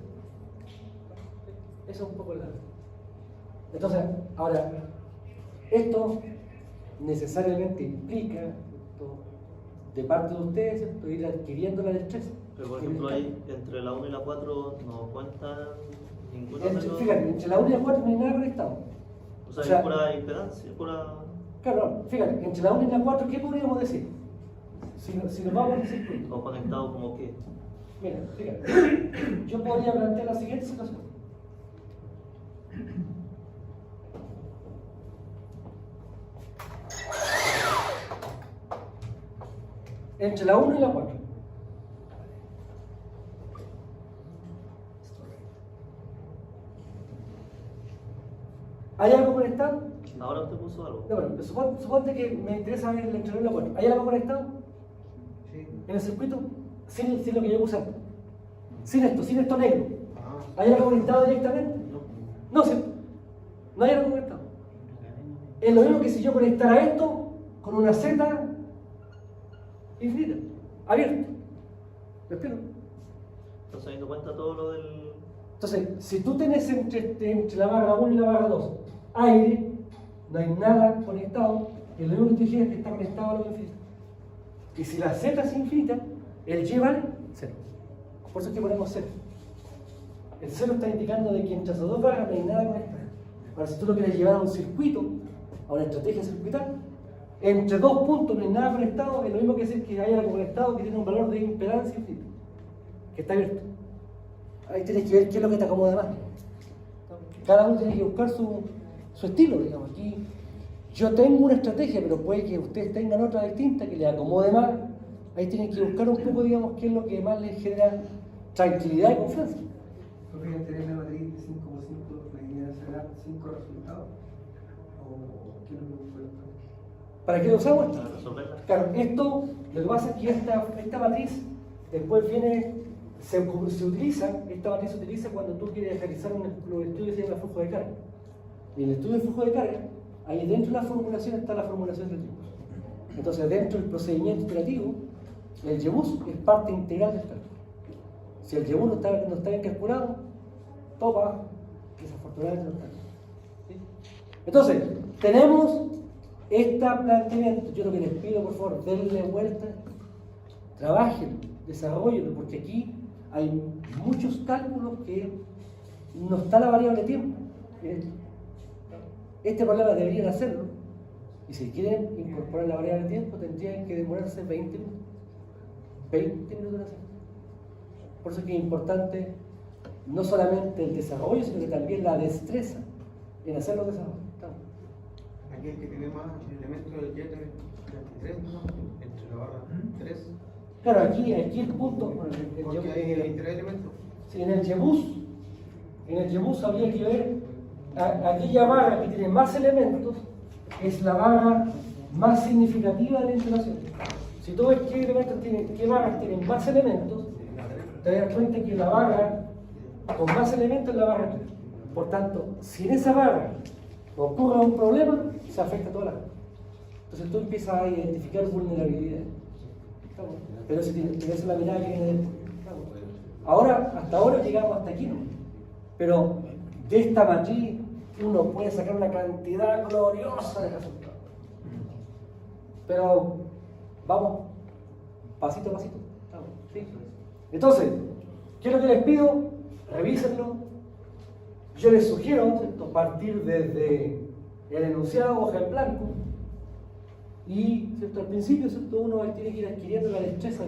Eso es un poco la... Entonces, ahora, esto necesariamente implica, ¿cierto?, de parte de ustedes, ¿cierto?, ir adquiriendo la destreza. Pero por ejemplo, ahí entre la 1 y la 4 no cuentan ninguno de los... Fíjate, entre la 1 y la 4 no hay nada conectado. O sea, es pura impedancia, pura... Claro, fíjate, entre la 1 y la 4, ¿qué podríamos decir? Si nos vamos a decir... O conectado como que... Mira, fíjate, yo podría plantear la siguiente situación. Entre la 1 y la 4. ¿Hay algo conectado? Ahora usted puso algo. No, bueno, suponte que me interesa ver el entre la 1 y la 4. ¿Hay algo conectado? Sí. En el circuito, sin lo que yo puse. Sin esto negro. Ah. ¿Hay algo conectado directamente? No, ¿cierto? No hay algo conectado. Es lo mismo que si yo conectara esto con una Z infinita, abierta. ¿Me explico? Entonces teniendo en cuenta todo lo del... Entonces, si tú tienes entre la barra 1 y la barra 2 aire, no hay nada conectado, y lo único que te dije es que está conectado a lo infinito. Y si la Z es infinita, el Y vale 0. Por eso es que ponemos 0. El 0 está indicando de que entre esas dos barras no hay nada conectado. Ahora, si tú lo quieres llevar a un circuito, a una estrategia circuital, entre dos puntos no hay nada conectado, es lo mismo que decir que hay algo conectado que tiene un valor de impedancia infinita, que está abierto. Ahí tienes que ver qué es lo que te acomoda más. Cada uno tiene que buscar su estilo, digamos. Aquí yo tengo una estrategia, pero puede que ustedes tengan otra distinta que les acomode más. Ahí tienen que buscar un poco, digamos, qué es lo que más les genera tranquilidad y confianza. ¿Podrían tener la matriz de 5 por 5, la idea será 5 resultados? ¿O qué es lo que buscan? ¿Para qué lo usamos esto? Para resolverla. Claro, esto, lo que pasa es que esta matriz después viene, esta matriz se utiliza cuando tú quieres realizar un estudio que se llama flujo de carga. Y en el estudio de flujo de carga, ahí dentro de la formulación está la formulación del YEBUS. Entonces, dentro del procedimiento iterativo, el YEBUS es parte integral del cálculo. Si el YEBUS no está bien calculado, todo para abajo. Desafortunadamente no está. ¿Sí? Entonces, tenemos este planteamiento. Yo lo que les pido, por favor, denle vuelta, trabajen, desarrollenlo, porque aquí hay muchos cálculos que no está la variable tiempo. Este problema deberían hacerlo, y si quieren incorporar la variable tiempo, tendrían que demorarse 20 minutos. 20 minutos en hacerlo. Por eso es que es importante no solamente el desarrollo, sino que también la destreza en hacer los desarrollos. Aquí el que tiene más elementos del Y es 33, ¿no? Entre la barra 3. Claro, aquí el punto. Porque hay 23 elementos. Sí, en el YEBUS habría que ver aquella barra que tiene más elementos, es la barra más significativa de la instalación. Si tú ves qué barras tienen más elementos, te das cuenta que la barra con más elementos es la barra 3. Por tanto, si en esa barra ocurre un problema, se afecta a toda la barra. Entonces tú empiezas a identificar vulnerabilidades. Pero si tienes la mirada que viene dentro. Hasta ahora llegamos hasta aquí, ¿no? Pero de esta matriz uno puede sacar una cantidad gloriosa de resultados. Pero vamos pasito a pasito. ¿Sí? Entonces, ¿qué es lo que les pido? Revísenlo. Yo les sugiero, ¿cierto?, partir desde el enunciado, hoja en blanco. Y, ¿cierto?, al principio, ¿cierto?, uno tiene que ir adquiriendo la destreza.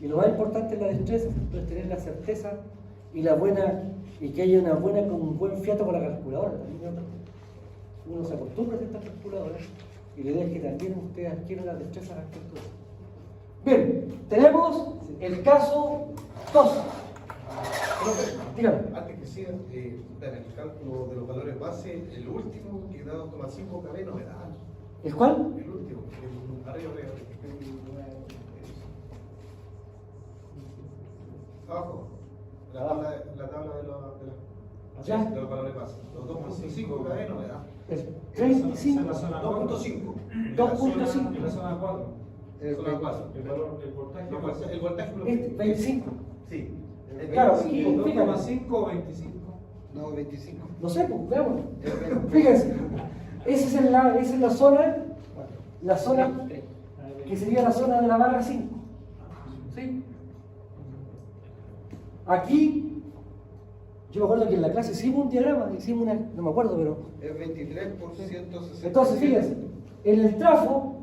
Y lo más importante es la destreza, ¿cierto?, es tener la certeza y que haya un buen fiato con la calculadora. Uno se acostumbra a esta calculadora y la idea es que también ustedes adquieran la destreza respecto a eso. Bien, tenemos el caso 2. Dígame. Antes que siga, en el cálculo de los valores base, el último que da 2,5 KB no me da. ¿El cuál? El último, arriba. Abajo, la tabla de Ya. los valores básicos. Los 2.5 cada vez no me da. El 35. 2.5. 2.5. En la zona 4. Zona 4. El voltaje. El voltaje. Este, 25. Sí. Claro, Sí, y fíjate. 2,5 o 25. No, 25. No sé, pues, veamos. Fíjense, esa es la zona que sería la zona de la barra 5. ¿Sí? Aquí, yo me acuerdo que en la clase hicimos un diagrama, no me acuerdo, pero... Es 23 por 160. Entonces, fíjense, en el trafo,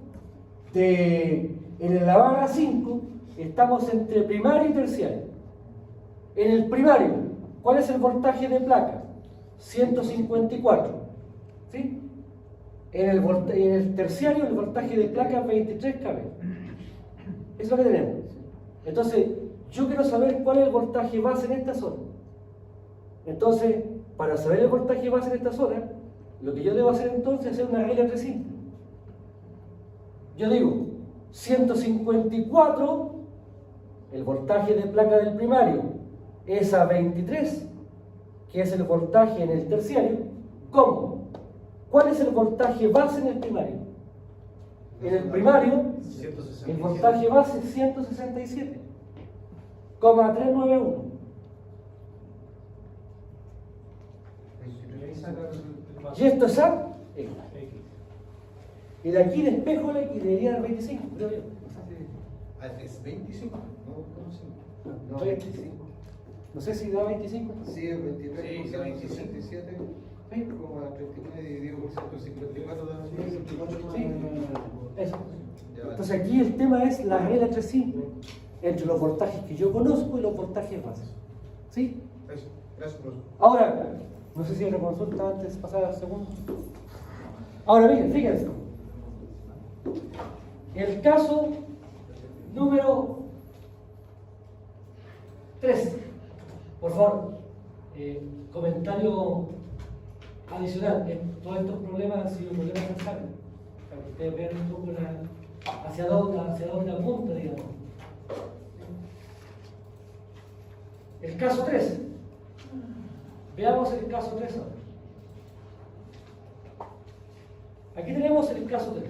en la barra 5, estamos entre primario y terciario. En el primario, ¿cuál es el voltaje de placa? 154. ¿Sí? En el terciario, el voltaje de placa es 23 kV. Eso es lo que tenemos. Entonces, yo quiero saber cuál es el voltaje base en esta zona. Entonces, para saber el voltaje base en esta zona, lo que yo debo hacer entonces es hacer una regla 3 simple. Yo digo, 154, el voltaje de placa del primario, es a 23, que es el voltaje en el terciario. ¿Cómo? ¿Cuál es el voltaje base en el primario? En el primario, el voltaje base es 167, 391. Y ahí saca el Y esto es a X. Y de aquí despejo la X, debería dar 25, creo yo. Es 25, no, 25. No sé si da 25. Sí, es 23 Sí, por 25. 167, Sí. como a 39 dividido por 154 da Sí. Eso. Ya va. Entonces aquí el tema es la regla 3 simple entre los voltajes que yo conozco y los voltajes bases. ¿Sí? Eso, gracias, profesor. Ahora, no sé si hay una consulta antes de pasar al segundo. Ahora bien, fíjense. El caso número 3. Por favor, comentario adicional. Todos estos problemas han sido problemas de examen, para que ustedes vean un poco hacia dónde apunta, digamos. El caso 3. Veamos el caso 3 ahora. Aquí tenemos el caso 3.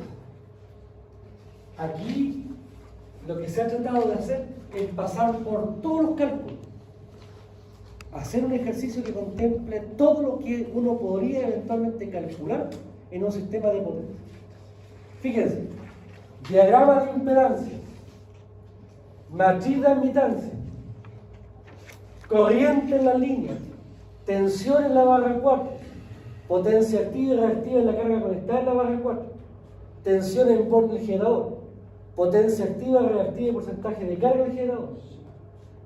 Aquí lo que se ha tratado de hacer es pasar por todos los cálculos. Hacer un ejercicio que contemple todo lo que uno podría eventualmente calcular en un sistema de potencia. Fíjense, diagrama de impedancia, matriz de admitancia, corriente en la línea, tensión en la barra 4, potencia activa y reactiva en la carga conectada en la barra 4, tensión en borde del generador, potencia activa, reactiva y porcentaje de carga del generador,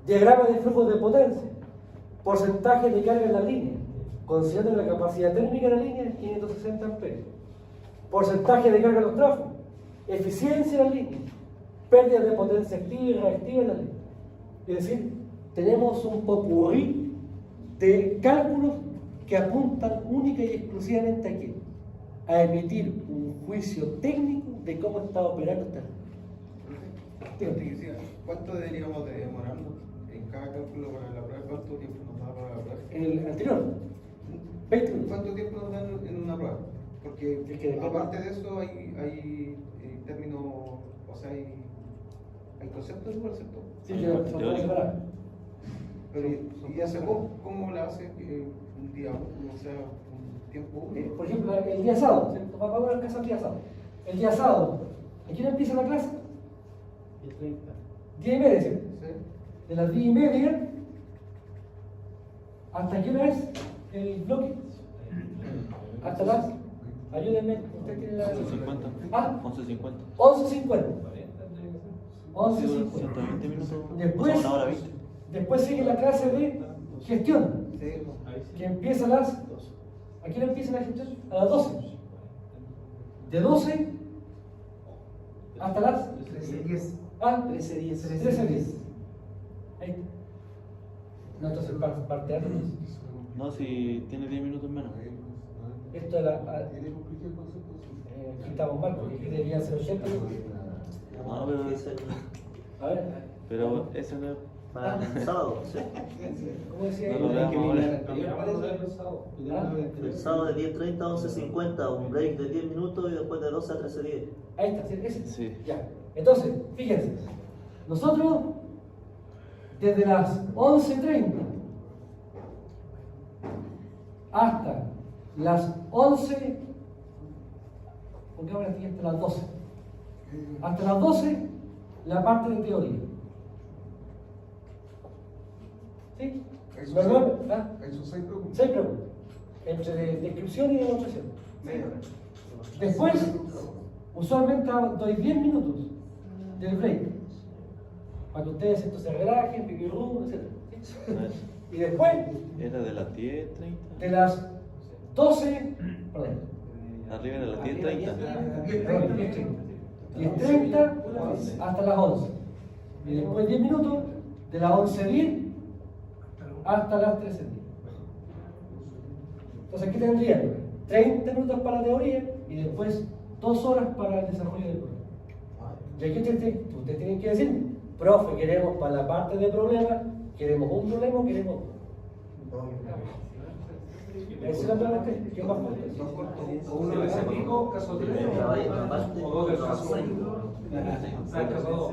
diagrama de flujos de potencia, porcentaje de carga en la línea, considerando la capacidad térmica de la línea en 560 amperios, porcentaje de carga en los trafos, eficiencia en la línea, pérdida de potencia activa y reactiva en la línea. Es decir, tenemos un popurrí de cálculos que apuntan única y exclusivamente a ¿qué? A emitir un juicio técnico de cómo está operando esta línea. ¿Cuánto deberíamos de demorarnos en cada cálculo para la prueba? ¿Cuánto tiempo nos da para la prueba? En el anterior, 20 minutos. ¿Cuánto tiempo nos dan en una prueba? Porque Es que aparte de eso hay términos, o sea, hay conceptos igual, ¿cierto? Sí, yo se puede separar. Pero ¿y hace cómo la hace un día, o sea, un tiempo único? Por ejemplo, el día sábado, ¿cierto? Vamos a ver el caso del día sábado. El día sábado, ¿a qué hora empieza la clase? 10:30, ¿cierto? ¿Sí? De las 10:30 ¿hasta qué hora es el bloque? Hasta las... Ayúdenme, usted tiene la... 11:50. ¿Ah? 11:50. 11:50. 11:50. 120 minutos. Después, Una hora 20. después sigue la clase de gestión, Sí. que empieza a las... ¿A qué hora empieza la gestión? A las 12. De 12 hasta las... 13:10. Ah, 13:10. 13:10. Ahí está. No, entonces parte antes. No, si tiene 10 minutos menos. Esto es la... aquí estamos mal, porque aquí deberían ser 80 minutos. No, pero es el. A ver, Pero ese no es. Para el sábado, ¿sí? ¿cómo decía? No lo veamos ahora. El sábado de 10:30 a 11:50, un break de 10 minutos y después de 12 a 13:10. Ahí está, ¿sí? Ese. Sí. Ya. Entonces, fíjense, nosotros desde las 11:30 hasta las 11, porque ahora aquí hasta las 12. Hasta las 12, la parte de teoría. ¿Sí? Eso Normal, sí. ¿ah? Ahí son 6 preguntas. 6 preguntas, entre descripción y demostración. Media hora. Después, usualmente doy 10 minutos del break, para que ustedes esto se relajen, pipi rum, etc. Y después, Era de las 10:30. de las 12, perdón, Arriba era las 10:30. perdón, 10:30 hasta las 11. Y después 10 minutos, de las 11:10 hasta las 13:10. Entonces aquí tendrían 30 minutos para la teoría y después 2 horas para el desarrollo del problema. Y aquí ustedes tienen que decir, profe, queremos para la parte de problema, queremos un problema o queremos dos. Esa es la pregunta, ¿qué más corto? O uno de ese tipo, caso 3, o dos del caso 1. El caso 2.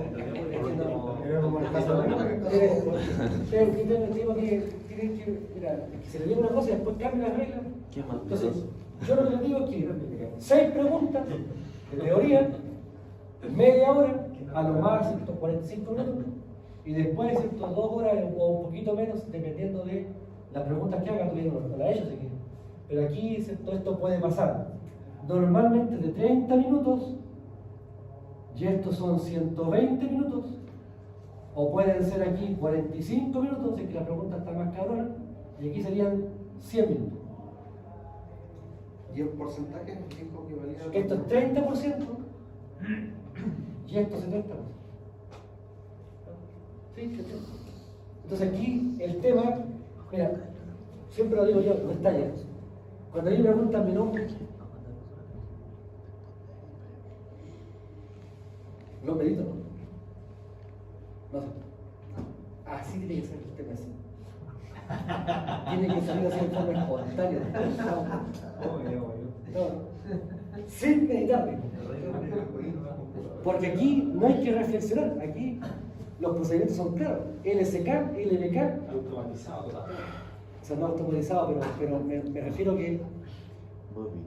Mira, que se le diga una cosa y después cambia las reglas. ¿Qué más? Entonces, yo lo que les digo es que 6 preguntas de teoría, media hora, a lo más 45 minutos, y después 2 horas o un poquito menos, dependiendo de las preguntas que hagan, tuvieron para ellos si quieren. Pero aquí todo esto puede pasar normalmente de 30 minutos, y estos son 120 minutos, o pueden ser aquí 45 minutos, si es que la pregunta está más cabrona, y aquí serían 100 minutos. ¿Y el porcentaje dijo que valía? Esto es 30% y esto es 70%. ¿Sí? Entonces aquí el tema, mira, siempre lo digo yo, no está ya. Cuando a mí me preguntan mi nombre, no medito, ¿no? No sé. Así tiene que ser el tema así. Tiene que salir así en forma espontánea. No. Sin meditar. Porque aquí no hay que reflexionar. Aquí los procedimientos son claros. LSK, LBK. Automatizado. O sea, no automatizado, pero me refiero que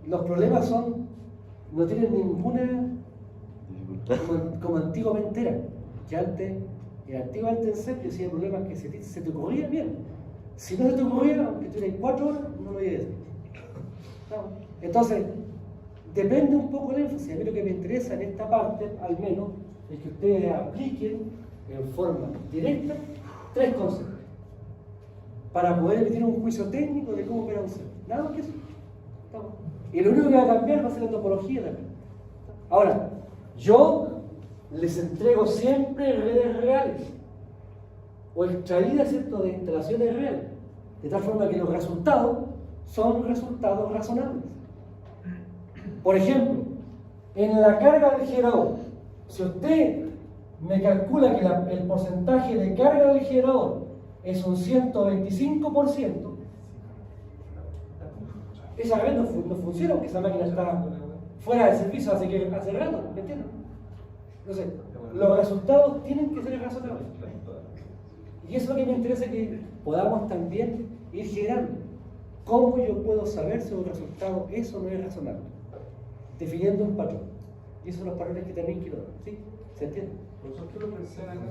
los problemas no tienen ninguna como antiguamente era. Que antiguamente en serio, yo hacía problemas que se te ocurrían bien. Si no se te ocurría, aunque tuvieras 4 horas, no lo ibas a hacer. Entonces, depende un poco el énfasis. A mí lo que me interesa en esta parte, al menos, es que ustedes apliquen en forma directa 3 conceptos para poder emitir un juicio técnico de cómo opera un ser. Nada más que eso. Y lo único que va a cambiar va a ser la topología también. Ahora, yo les entrego siempre redes reales o extraídas, ¿cierto?, de instalaciones reales, de tal forma que los resultados son resultados razonables. Por ejemplo, en la carga del generador, si usted me calcula que el porcentaje de carga del generador es un 125%, esa red no funciona porque esa máquina está fuera de servicio hace rato, ¿me entiendes? Entonces, los resultados tienen que ser razonables. Y eso es lo que me interesa, que podamos también ir generando. ¿Cómo yo puedo saber si un resultado es o no es razonable? Definiendo un patrón. Y esos son los patrones que también quiero dar. ¿Sí? ¿Se entiende? ¿Profesor, qué es lo que es CEN acá?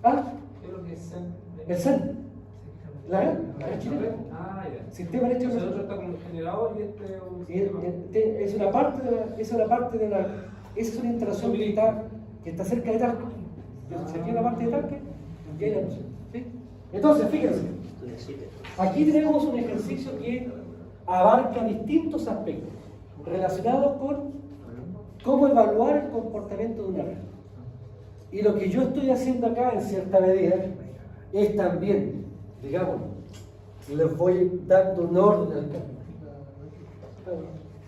¿Ah? ¿Qué es lo que es CEN? El CEN. La red chilena. Ah, ya. Sistema O sea, el eléctrico. otro está como un generador y este es un sistema. Es una parte de la. Esa es una instalación que está cerca de tanque. Se tiene la parte de tanque y hay la noción. ¿Sí? Entonces, fíjense. Aquí tenemos un ejercicio que abarca distintos aspectos relacionados con cómo evaluar el comportamiento de una red. Y lo que yo estoy haciendo acá, en cierta medida, es también, digamos, les voy dando un orden al cambio.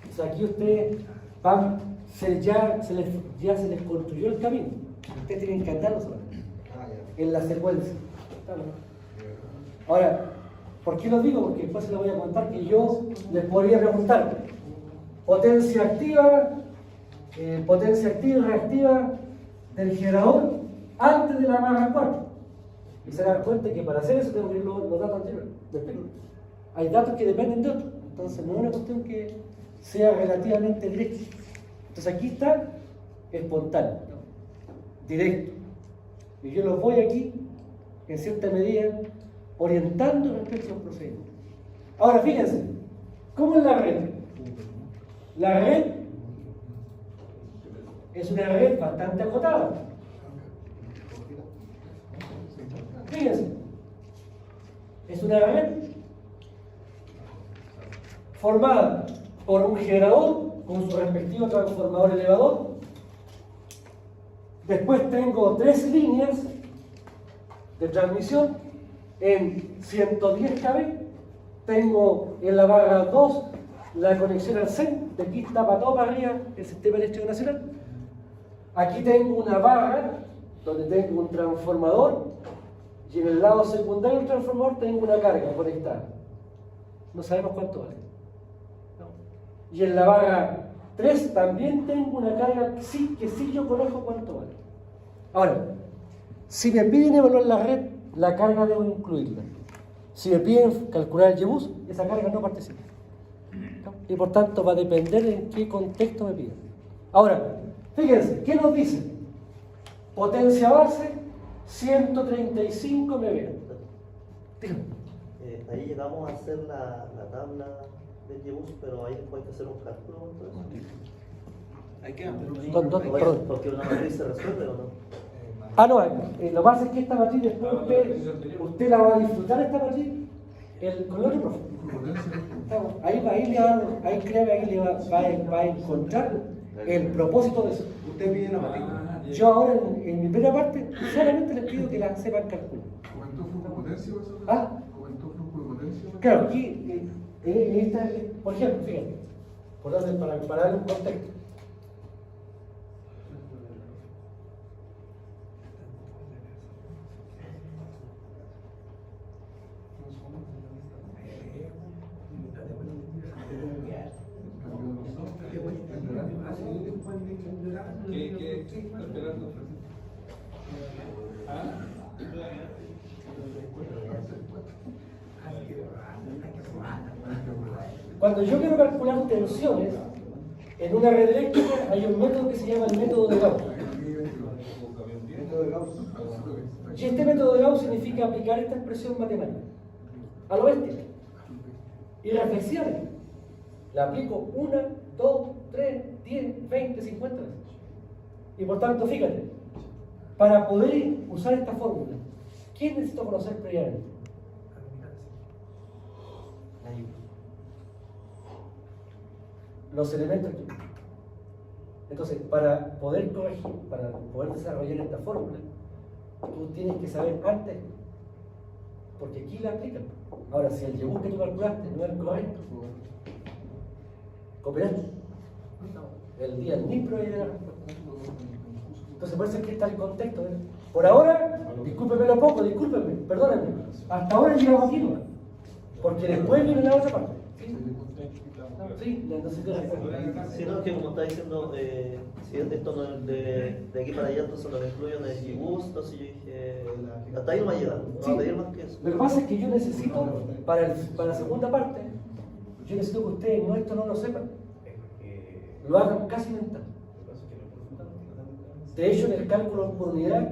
O sea, aquí ustedes van ya se les construyó el camino. Ustedes tienen que andarlo solamente. En la secuencia. Ahora, ¿por qué lo digo? Porque después se lo voy a contar que yo les podría preguntar potencia activa y reactiva del generador antes de la barra 4. Y se dan cuenta que para hacer eso tengo que ir los datos anteriores. Hay datos que dependen de otros. Entonces no es una cuestión que sea relativamente directa. Entonces aquí está espontáneo, directo. Y yo los voy aquí, en cierta medida, orientando respecto a un procedimiento. Ahora fíjense, ¿cómo es la red? La red es una red bastante acotada. Fíjense, es una red formada por un generador con su respectivo transformador elevador. Después tengo 3 líneas de transmisión en 110 kV. Tengo en la barra 2 la conexión al CEN, de aquí tapa todo para arriba el Sistema Eléctrico Nacional. Aquí tengo una barra donde tengo un transformador y en el lado secundario del transformador tengo una carga conectada. No sabemos cuánto vale. ¿No? Y en la barra 3 también tengo una carga que sí yo conozco cuánto vale. Ahora, si me piden evaluar la red, la carga debo incluirla. Si me piden calcular el YBUS, esa carga no participa. ¿No? Y por tanto va a depender en qué contexto me piden. Ahora, fíjense, ¿qué nos dice? Potencia base 135 MV. Dígame. Ahí llegamos a hacer la tabla del YBUS, pero ahí después hay que hacer un cálculo con todo eso. Hay que Perdón. Porque una matriz se resuelve o no. No, lo que pasa es que esta matriz después usted la va a disfrutar esta matriz con el otro profe. Ahí créame, le va a encontrar el propósito de eso. Usted pide la matrícula. Yo ahora en mi primera parte solamente les pido que la sepan calcular. ¿Comentó flujo de potencia? ¿Comentó flujo de potencia? Claro, aquí, por ejemplo, fíjate, para darle un contexto. ¿Qué está esperando? Cuando yo quiero calcular tensiones en una red eléctrica hay un método que se llama el método de Gauss. Y este método de Gauss significa aplicar esta expresión matemática a lo bestia y reflexiones. La aplico 1, 2, 3, 10, 20, 50 veces. Y por tanto, fíjate, para poder usar esta fórmula, ¿quién necesito conocer previamente? Los elementos químicos. Entonces, para poder corregir, para poder desarrollar esta fórmula, tú tienes que saber antes, porque aquí la aplican. Ahora, si el YBUS que tú calculaste no es correcto, cooperaste. El día del NIPRO y de la respuesta. Entonces, por eso es que está el contexto. Por ahora, discúlpeme lo poco, discúlpeme, perdónenme. Hasta ahora llegamos aquí, ¿no? Porque después viene la otra parte. Sí, entonces ¿qué respuesta? Si no, es que como está diciendo, si esto no es de aquí para allá, entonces no lo incluyo en el YBUS, entonces yo dije, hasta ahí no va a llegar, no va a pedir más que eso. Lo que pasa es que yo necesito, para la segunda parte, yo necesito que ustedes esto no lo sepan. Lo hagan casi mental. De hecho, en el cálculo por unidad,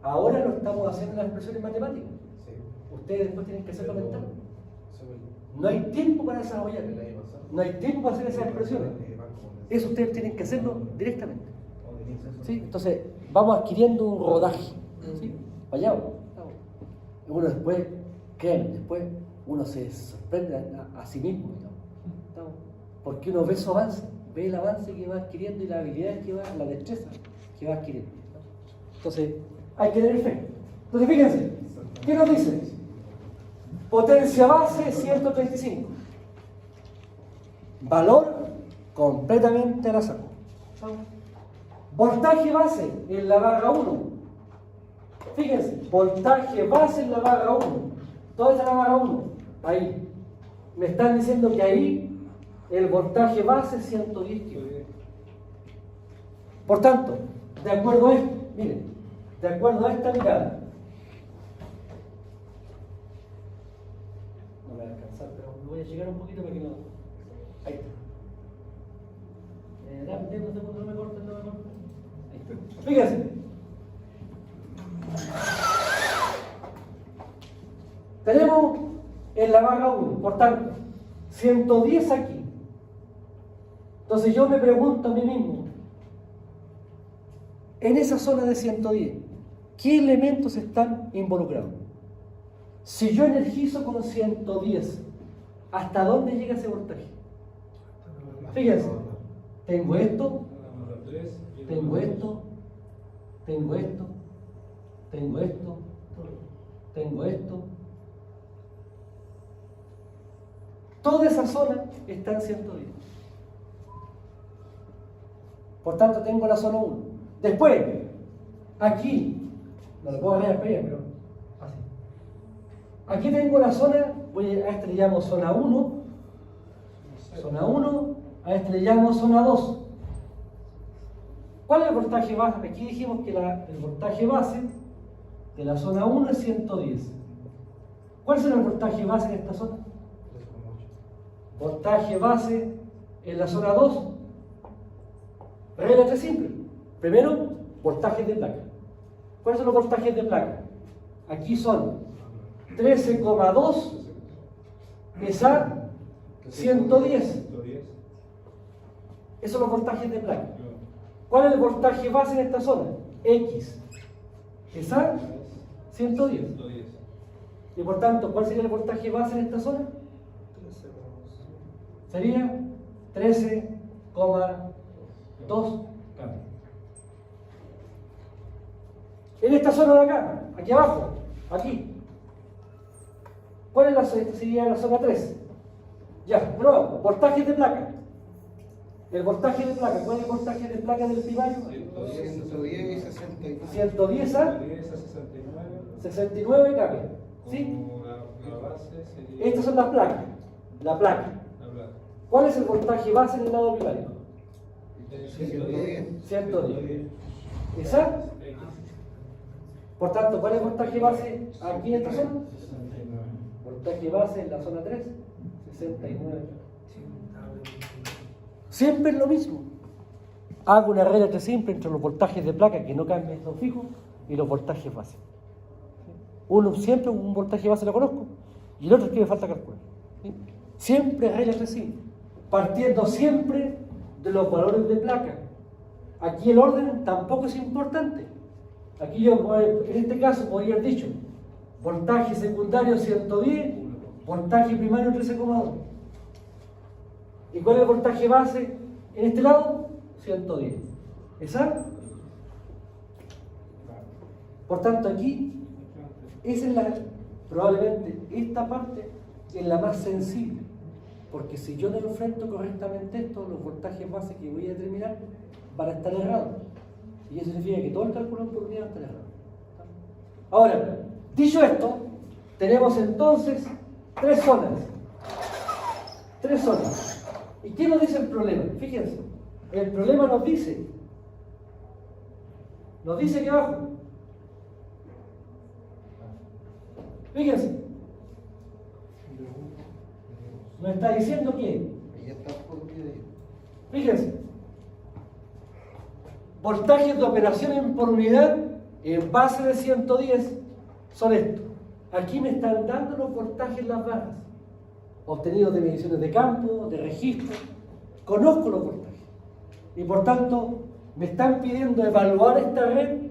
ahora lo estamos haciendo en las expresiones matemáticas. Ustedes después tienen que hacerlo mental. No hay tiempo para desarrollar. No hay tiempo para hacer esas expresiones. Eso ustedes tienen que hacerlo directamente. ¿Sí? Entonces, vamos adquiriendo un rodaje. ¿Sí? Allá vamos. Uno después, créanme, después uno se sorprende a sí mismo. ¿No? Porque uno ve su avance, ve el avance que va adquiriendo y la habilidad que va, la destreza que va adquiriendo. Entonces, hay que tener fe. Entonces, fíjense, ¿qué nos dice? Potencia base 135. Valor completamente al azar. Voltaje base en la barra 1. Fíjense, voltaje base en la barra 1. ¿Dónde está la barra 1? Ahí. Me están diciendo que ahí el voltaje base es 110 kilos. Por tanto, de acuerdo a esto, miren, de acuerdo a esta mirada, no me va a alcanzar, pero me voy a llegar un poquito para que no. Ahí está. Dame un segundo, no me corten. Ahí está. Fíjense. Tenemos en la barra 1, por tanto, 110 aquí. Entonces yo me pregunto a mí mismo, en esa zona de 110, ¿qué elementos están involucrados? Si yo energizo con 110, ¿hasta dónde llega ese voltaje? Fíjense, tengo esto, tengo esto, tengo esto, tengo esto, tengo esto. Toda esa zona está en 110. Por tanto, tengo la zona 1. Después, aquí, no lo puedo ver, pero así. Aquí tengo la zona, a este le llamo zona 1, a este le llamo zona 2. ¿Cuál es el voltaje base? Aquí dijimos que el voltaje base de la zona 1 es 110. ¿Cuál será el voltaje base en esta zona? Voltaje base en la zona 2. Regla simple. Primero, voltajes de placa. ¿Cuáles son los voltajes de placa? Aquí son 13,2 esa 110. Esos son los voltajes de placa. ¿Cuál es el voltaje base en esta zona? X. Esa 110. Y por tanto, ¿cuál sería el voltaje base en esta zona? Sería 13,2 cambios. En esta zona de acá, aquí abajo, aquí. ¿Cuál es la zona? Esta sería la zona 3. Ya, de nuevo, voltajes de placa. El voltaje de placa, ¿cuál es el voltaje de placa del primario? 110 y 69. 110 a 69 cambios. ¿Sí? La base sería. Estas son las placas. La placa. ¿Cuál es el voltaje base en el lado primario? 110. ¿Esa? Por tanto, ¿cuál es el voltaje base aquí en esta zona? Voltaje base en la zona 3, 69. Siempre es lo mismo. Hago una regla simple entre los voltajes de placa que no cambian, son fijos, y los voltajes base. Uno siempre un voltaje base lo conozco y el otro es que me falta calcular. Siempre regla simple. Partiendo siempre de los valores de placa. Aquí el orden tampoco es importante. Aquí yo, en este caso, podría haber dicho voltaje secundario 110, voltaje primario 13,2. ¿Y cuál es el voltaje base en este lado? 110. ¿Exacto? Por tanto, aquí, esa es probablemente esta parte es la más sensible. Porque si yo no enfrento correctamente esto, los voltajes base que voy a determinar van a estar errados. Y eso significa que todo el cálculo por unidad va a estar errado. Ahora, dicho esto, tenemos entonces tres zonas. ¿Y qué nos dice el problema? Fíjense, el problema nos dice aquí abajo. Fíjense, nos está diciendo que, fíjense, voltajes de operación por unidad en base de 110 son estos. Aquí me están dando los voltajes en las barras, obtenidos de mediciones de campo, de registro. Conozco los voltajes y por tanto me están pidiendo evaluar esta red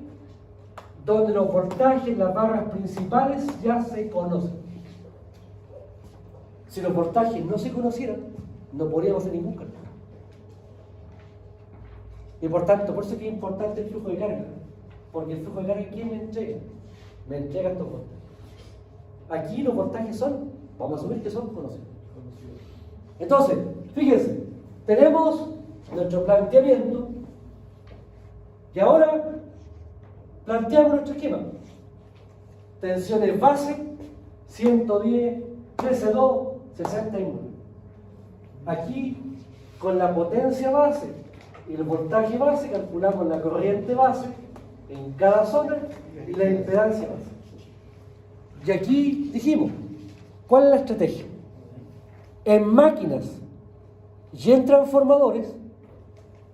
donde los voltajes en las barras principales ya se conocen. Si los voltajes no se conocieran, no podríamos hacer ningún cálculo. Y por tanto, por eso es que es importante el flujo de carga. Porque el flujo de carga, ¿quién me entrega? Me entrega estos voltajes. Aquí los voltajes son, vamos a asumir que son conocidos. Entonces, fíjense, tenemos nuestro planteamiento Y ahora planteamos nuestro esquema. Tensiones base, 110, 13,2, 69. Aquí, con la potencia base y el voltaje base, calculamos la corriente base en cada zona y la impedancia base. Y aquí dijimos, ¿cuál es la estrategia? En máquinas y en transformadores,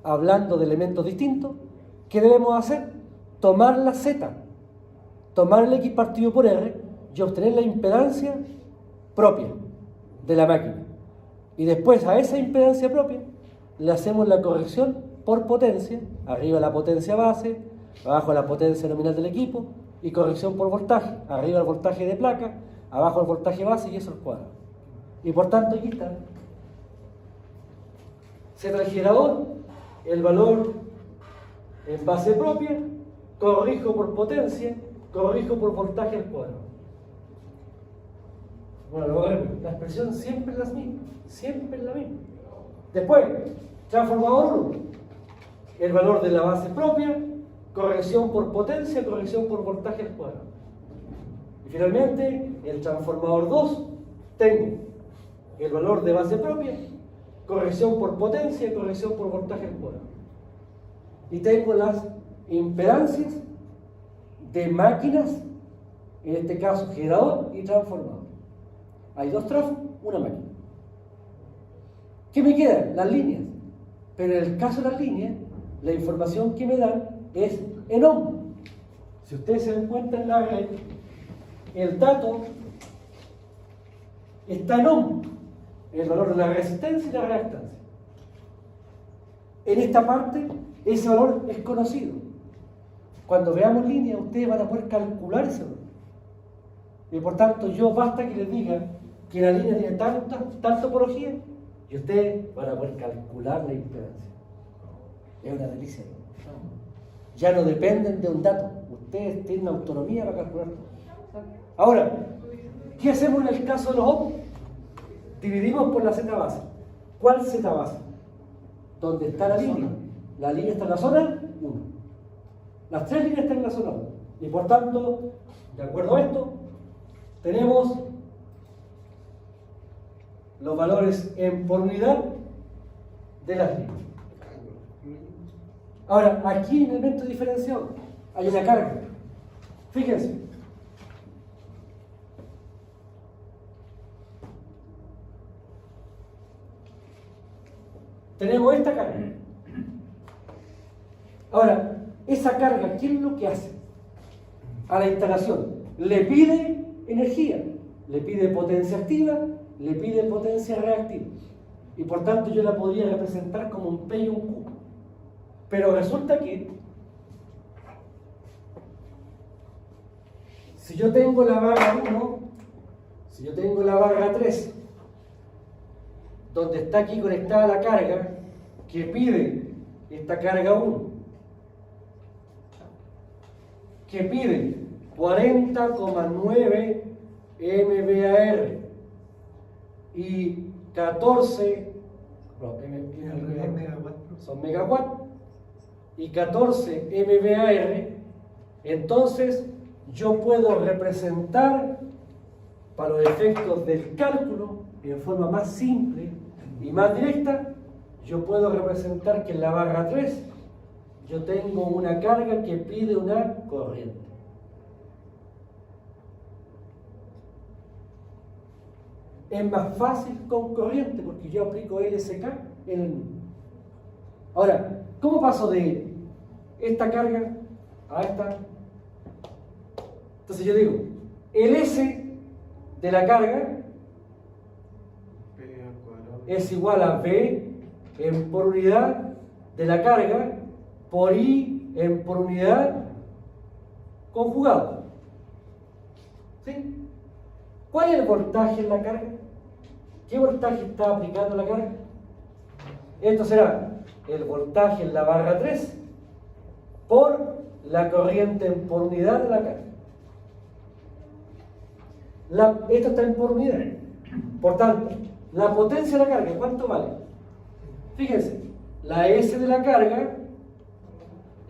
hablando de elementos distintos, ¿qué debemos hacer? Tomar la Z, tomar el X partido por R y obtener la impedancia propia de la máquina. Y después a esa impedancia propia le hacemos la corrección por potencia, arriba la potencia base, abajo la potencia nominal del equipo, y corrección por voltaje, arriba el voltaje de placa, abajo el voltaje base y eso al cuadrado. Y por tanto aquí está Z del generador, el valor en base propia, corrijo por potencia, corrijo por voltaje al cuadrado. Bueno, luego la expresión siempre es la misma, siempre es la misma. Después, transformador 1, el valor de la base propia, corrección por potencia, corrección por voltaje al cuadrado. Y finalmente, el transformador 2, tengo el valor de base propia, corrección por potencia, corrección por voltaje al cuadrado. Y tengo las impedancias de máquinas, en este caso generador y transformador. Hay dos trafos, una máquina. ¿Qué me quedan? Las líneas. Pero en el caso de las líneas, la información que me dan es en ohm. Si ustedes se dan cuenta en la red, el dato está en ohm, el valor de la resistencia y la reactancia. En esta parte, ese valor es conocido. Cuando veamos líneas, ustedes van a poder calcular ese valor. Y por tanto, yo basta que les diga que la línea tiene tal topología y ustedes van a poder calcular la impedancia. Es una delicia. Ya no dependen de un dato. Ustedes tienen autonomía para calcular. Ahora, ¿qué hacemos en el caso de los ohms? Dividimos por la Z base. ¿Cuál Z base? ¿Dónde está la línea? La línea está en la zona 1. Las tres líneas están en la zona 1. Y por tanto, de acuerdo a esto, tenemos los valores en por unidad de las líneas. Ahora, aquí en el elemento diferenciador hay una carga. Fíjense. Tenemos esta carga. Ahora, esa carga, ¿qué es lo que hace? A la instalación le pide energía, le pide potencia activa, le pide potencia reactiva. Y por tanto yo la podría representar como un P y un Q. Pero resulta que si yo tengo la barra 1, si yo tengo la barra 3, donde está aquí conectada la carga que pide esta carga 1, que pide 40,9 MVAR y 14 son megawatt y 14 MVAR, entonces yo puedo representar para los efectos del cálculo en forma más simple y más directa, yo puedo representar que en la barra 3 yo tengo una carga que pide una corriente. Es más fácil con corriente porque yo aplico LSK en el mismo. Ahora, ¿cómo paso de esta carga a esta? Entonces yo digo, el S de la carga es igual a V en por unidad de la carga por I en por unidad conjugado. ¿Sí? ¿Cuál es el voltaje en la carga? ¿Qué voltaje está aplicando la carga? Esto será el voltaje en la barra 3 por la corriente en por unidad de la carga. Esto está en por unidad. Por tanto, la potencia de la carga, ¿cuánto vale? Fíjense, la S de la carga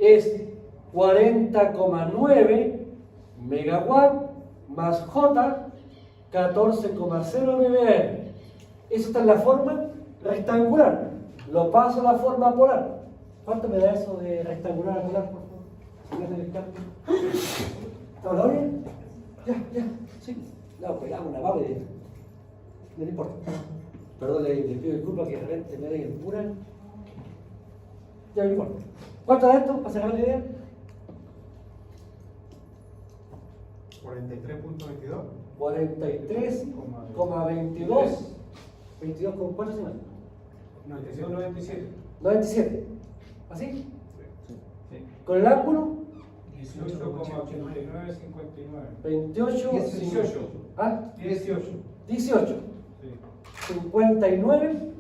es 40,9 megawatt más J 14,0 MBR. Eso está en la forma rectangular. Lo paso a la forma polar. ¿Cuánto me da eso de rectangular a polar, por favor? Si me hacen el cálculo. ¿Estamos bien? Ya, sí. No, pues hago una baba de... No le importa. Perdón, le pido disculpas que de repente me den el pura. Ya no importa. ¿Cuánto da esto? ¿Para sacar la idea? 43.22. 43,22. 22 con 4 semanas. 97. 97. ¿Así? Sí. ¿Con el ángulo? 18,8959. 28. 18. ¿Ah? 18. 18. Sí. 59.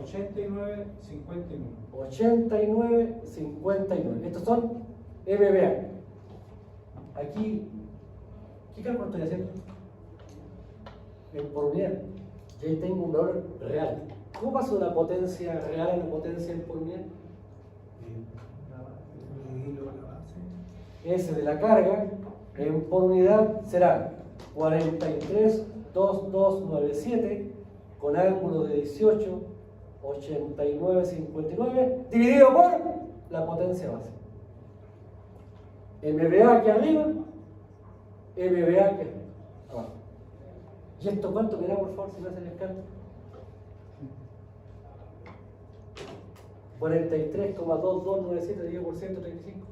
89, 59. 89, 59. Estos son MBA. Aquí, ¿qué cálculo estoy haciendo? Por unidad. Ya tengo un valor real. ¿Cómo paso de la potencia real a la potencia por unidad? Ese de la carga en por unidad será 43,2297 con ángulo de 18, 89,59 dividido por la potencia base. MBA aquí arriba, MBA aquí abajo. ¿Y esto cuánto me da, por favor, si me hacen el cálculo? 43,2297 dividido por 135.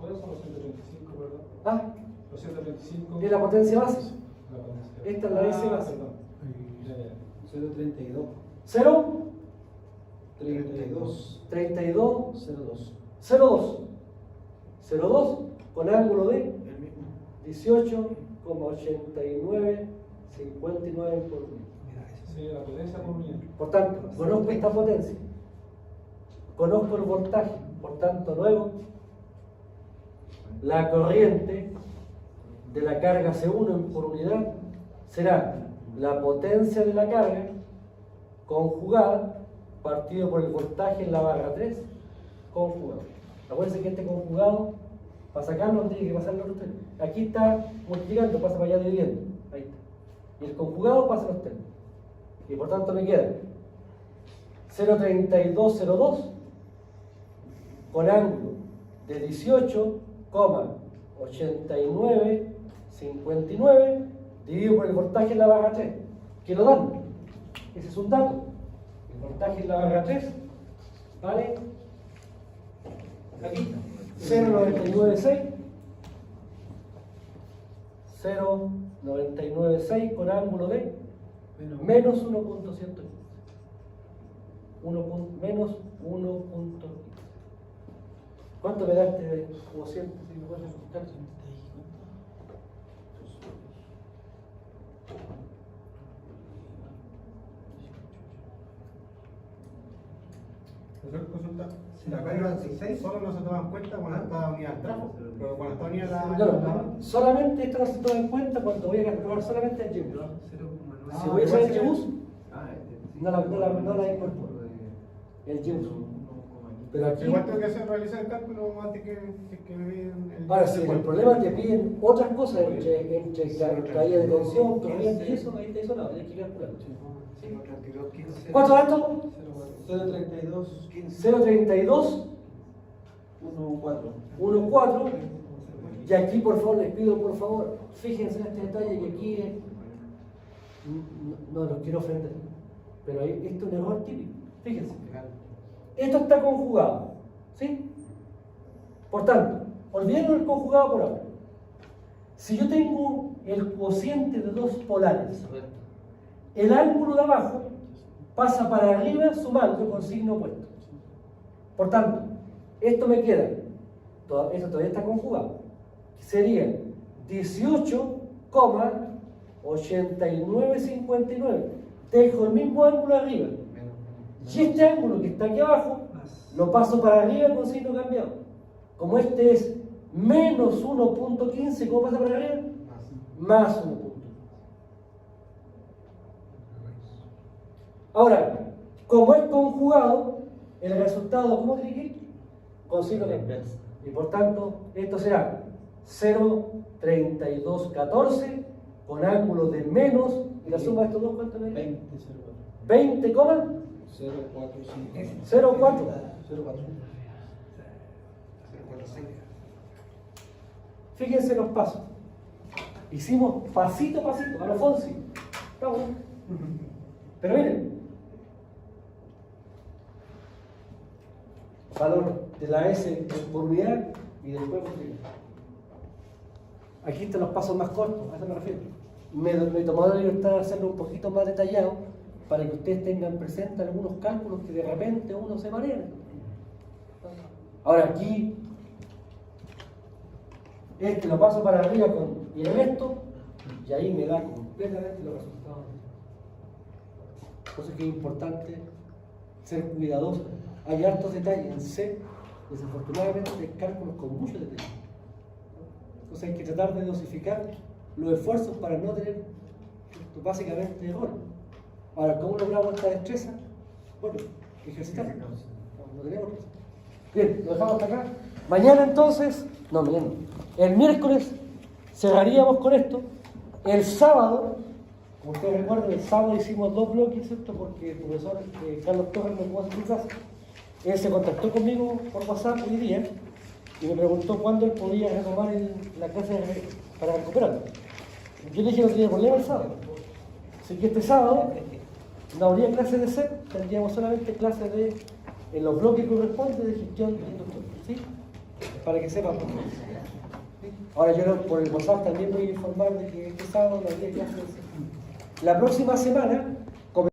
¿Cuáles son los 135, verdad? Ah, Los 135. es la potencia base. La potencia. Esta es la S base. Perdón. Ya. 032. 0, 32. 32, 02. 02. 02 con ángulo de El mismo. 18,8959 por unidad. Sí, la potencia por unidad. Por tanto, conozco esta potencia, conozco el voltaje, por tanto, luego la corriente de la carga C1 por unidad será la potencia de la carga conjugada partido por el voltaje en la barra 3 conjugado. Acuérdense que este conjugado, para sacarlo, tiene que pasarlo a los tres. Aquí está multiplicando, pasa para allá dividiendo. Ahí está. Y el conjugado pasa a los tres. Y por tanto me queda 0,3202 con ángulo de 18,8959 dividido por el voltaje en la barra 3. ¿Qué lo dan? Ese es un dato. El voltaje en la barra 3 vale aquí 0,996 0,996 con ángulo de menos 1.115. Menos 1.15. ¿Cuánto me da este cociente? Si me puedes resultar. Consulta, la carga 16 solo no se toma en cuenta cuando está unida al trafo, pero cuando está unida a la... No, solamente esto no se toma en cuenta cuando voy a calcular solamente el GBUS. Si voy a hacer el GBUS, no la incorporo. El GBUS. Pero aquí... Igual tengo que realizar el cálculo antes que me piden el... Ahora, si el problema te piden otras cosas entre caída de tensión, corriente y eso, ahí te hizo nada, tienes que calcular. ¿Cuánto da esto? 032. 0,32 14. 1,4. Y aquí, por favor, les pido, por favor, fíjense en este detalle que aquí no los quiero ofender, pero esto es un error típico. Fíjense. Esto está conjugado, ¿sí? Por tanto, olvidemos el conjugado por ahora. Si yo tengo el cociente de dos polares, el ángulo de abajo pasa para arriba sumando con signo opuesto. Por tanto, esto me queda, esto todavía está conjugado, sería 18,8959. Dejo el mismo ángulo arriba. Y este ángulo que está aquí abajo, lo paso para arriba con signo cambiado. Como este es menos 1.15, ¿cómo pasa para arriba? Más 1.15. Ahora, como es conjugado, el resultado, ¿cómo tiene que ir? Con signo de inversa. Y por tanto, esto será 0,3214 con ángulos de menos, y la suma de estos dos, ¿cuánto me da? 20, 20, ¿coma? 045. 0,4. 04. 046. Fíjense los pasos. Hicimos pasito a pasito, a lo Fonsi. Está bueno. Pero miren, valor de la S por unidad y después multiplicar. Aquí están los pasos más cortos, a eso me refiero. Me he tomado la libertad de hacerlo un poquito más detallado para que ustedes tengan presente algunos cálculos que de repente uno se marea. Ahora aquí, lo paso para arriba y el resto, y ahí me da completamente los resultados. Entonces que es importante ser cuidadoso. Hay hartos detalles en C, desafortunadamente hay cálculos con muchos detalles. Entonces hay que tratar de dosificar los esfuerzos para no tener básicamente errores. Ahora, ¿cómo logramos esta destreza? Bueno, ejercitar. No tenemos que. Bien, lo dejamos hasta acá. Mañana entonces, el miércoles cerraríamos con esto. El sábado, como ustedes recuerdan, el sábado hicimos 2 bloques, ¿cierto? Porque el profesor Carlos Torres no pudo hacer su clase. Él se contactó conmigo por WhatsApp hoy día y me preguntó cuándo él podía retomar la clase para recuperarlo. Yo le dije que no tenía problema el sábado. Así que este sábado no habría clase de C, tendríamos solamente clase en los bloques que corresponden de gestión industrial. ¿Sí? Para que sepan. ¿Sí? Ahora yo por el WhatsApp también voy a informar de que este sábado no habría clase de C. La próxima semana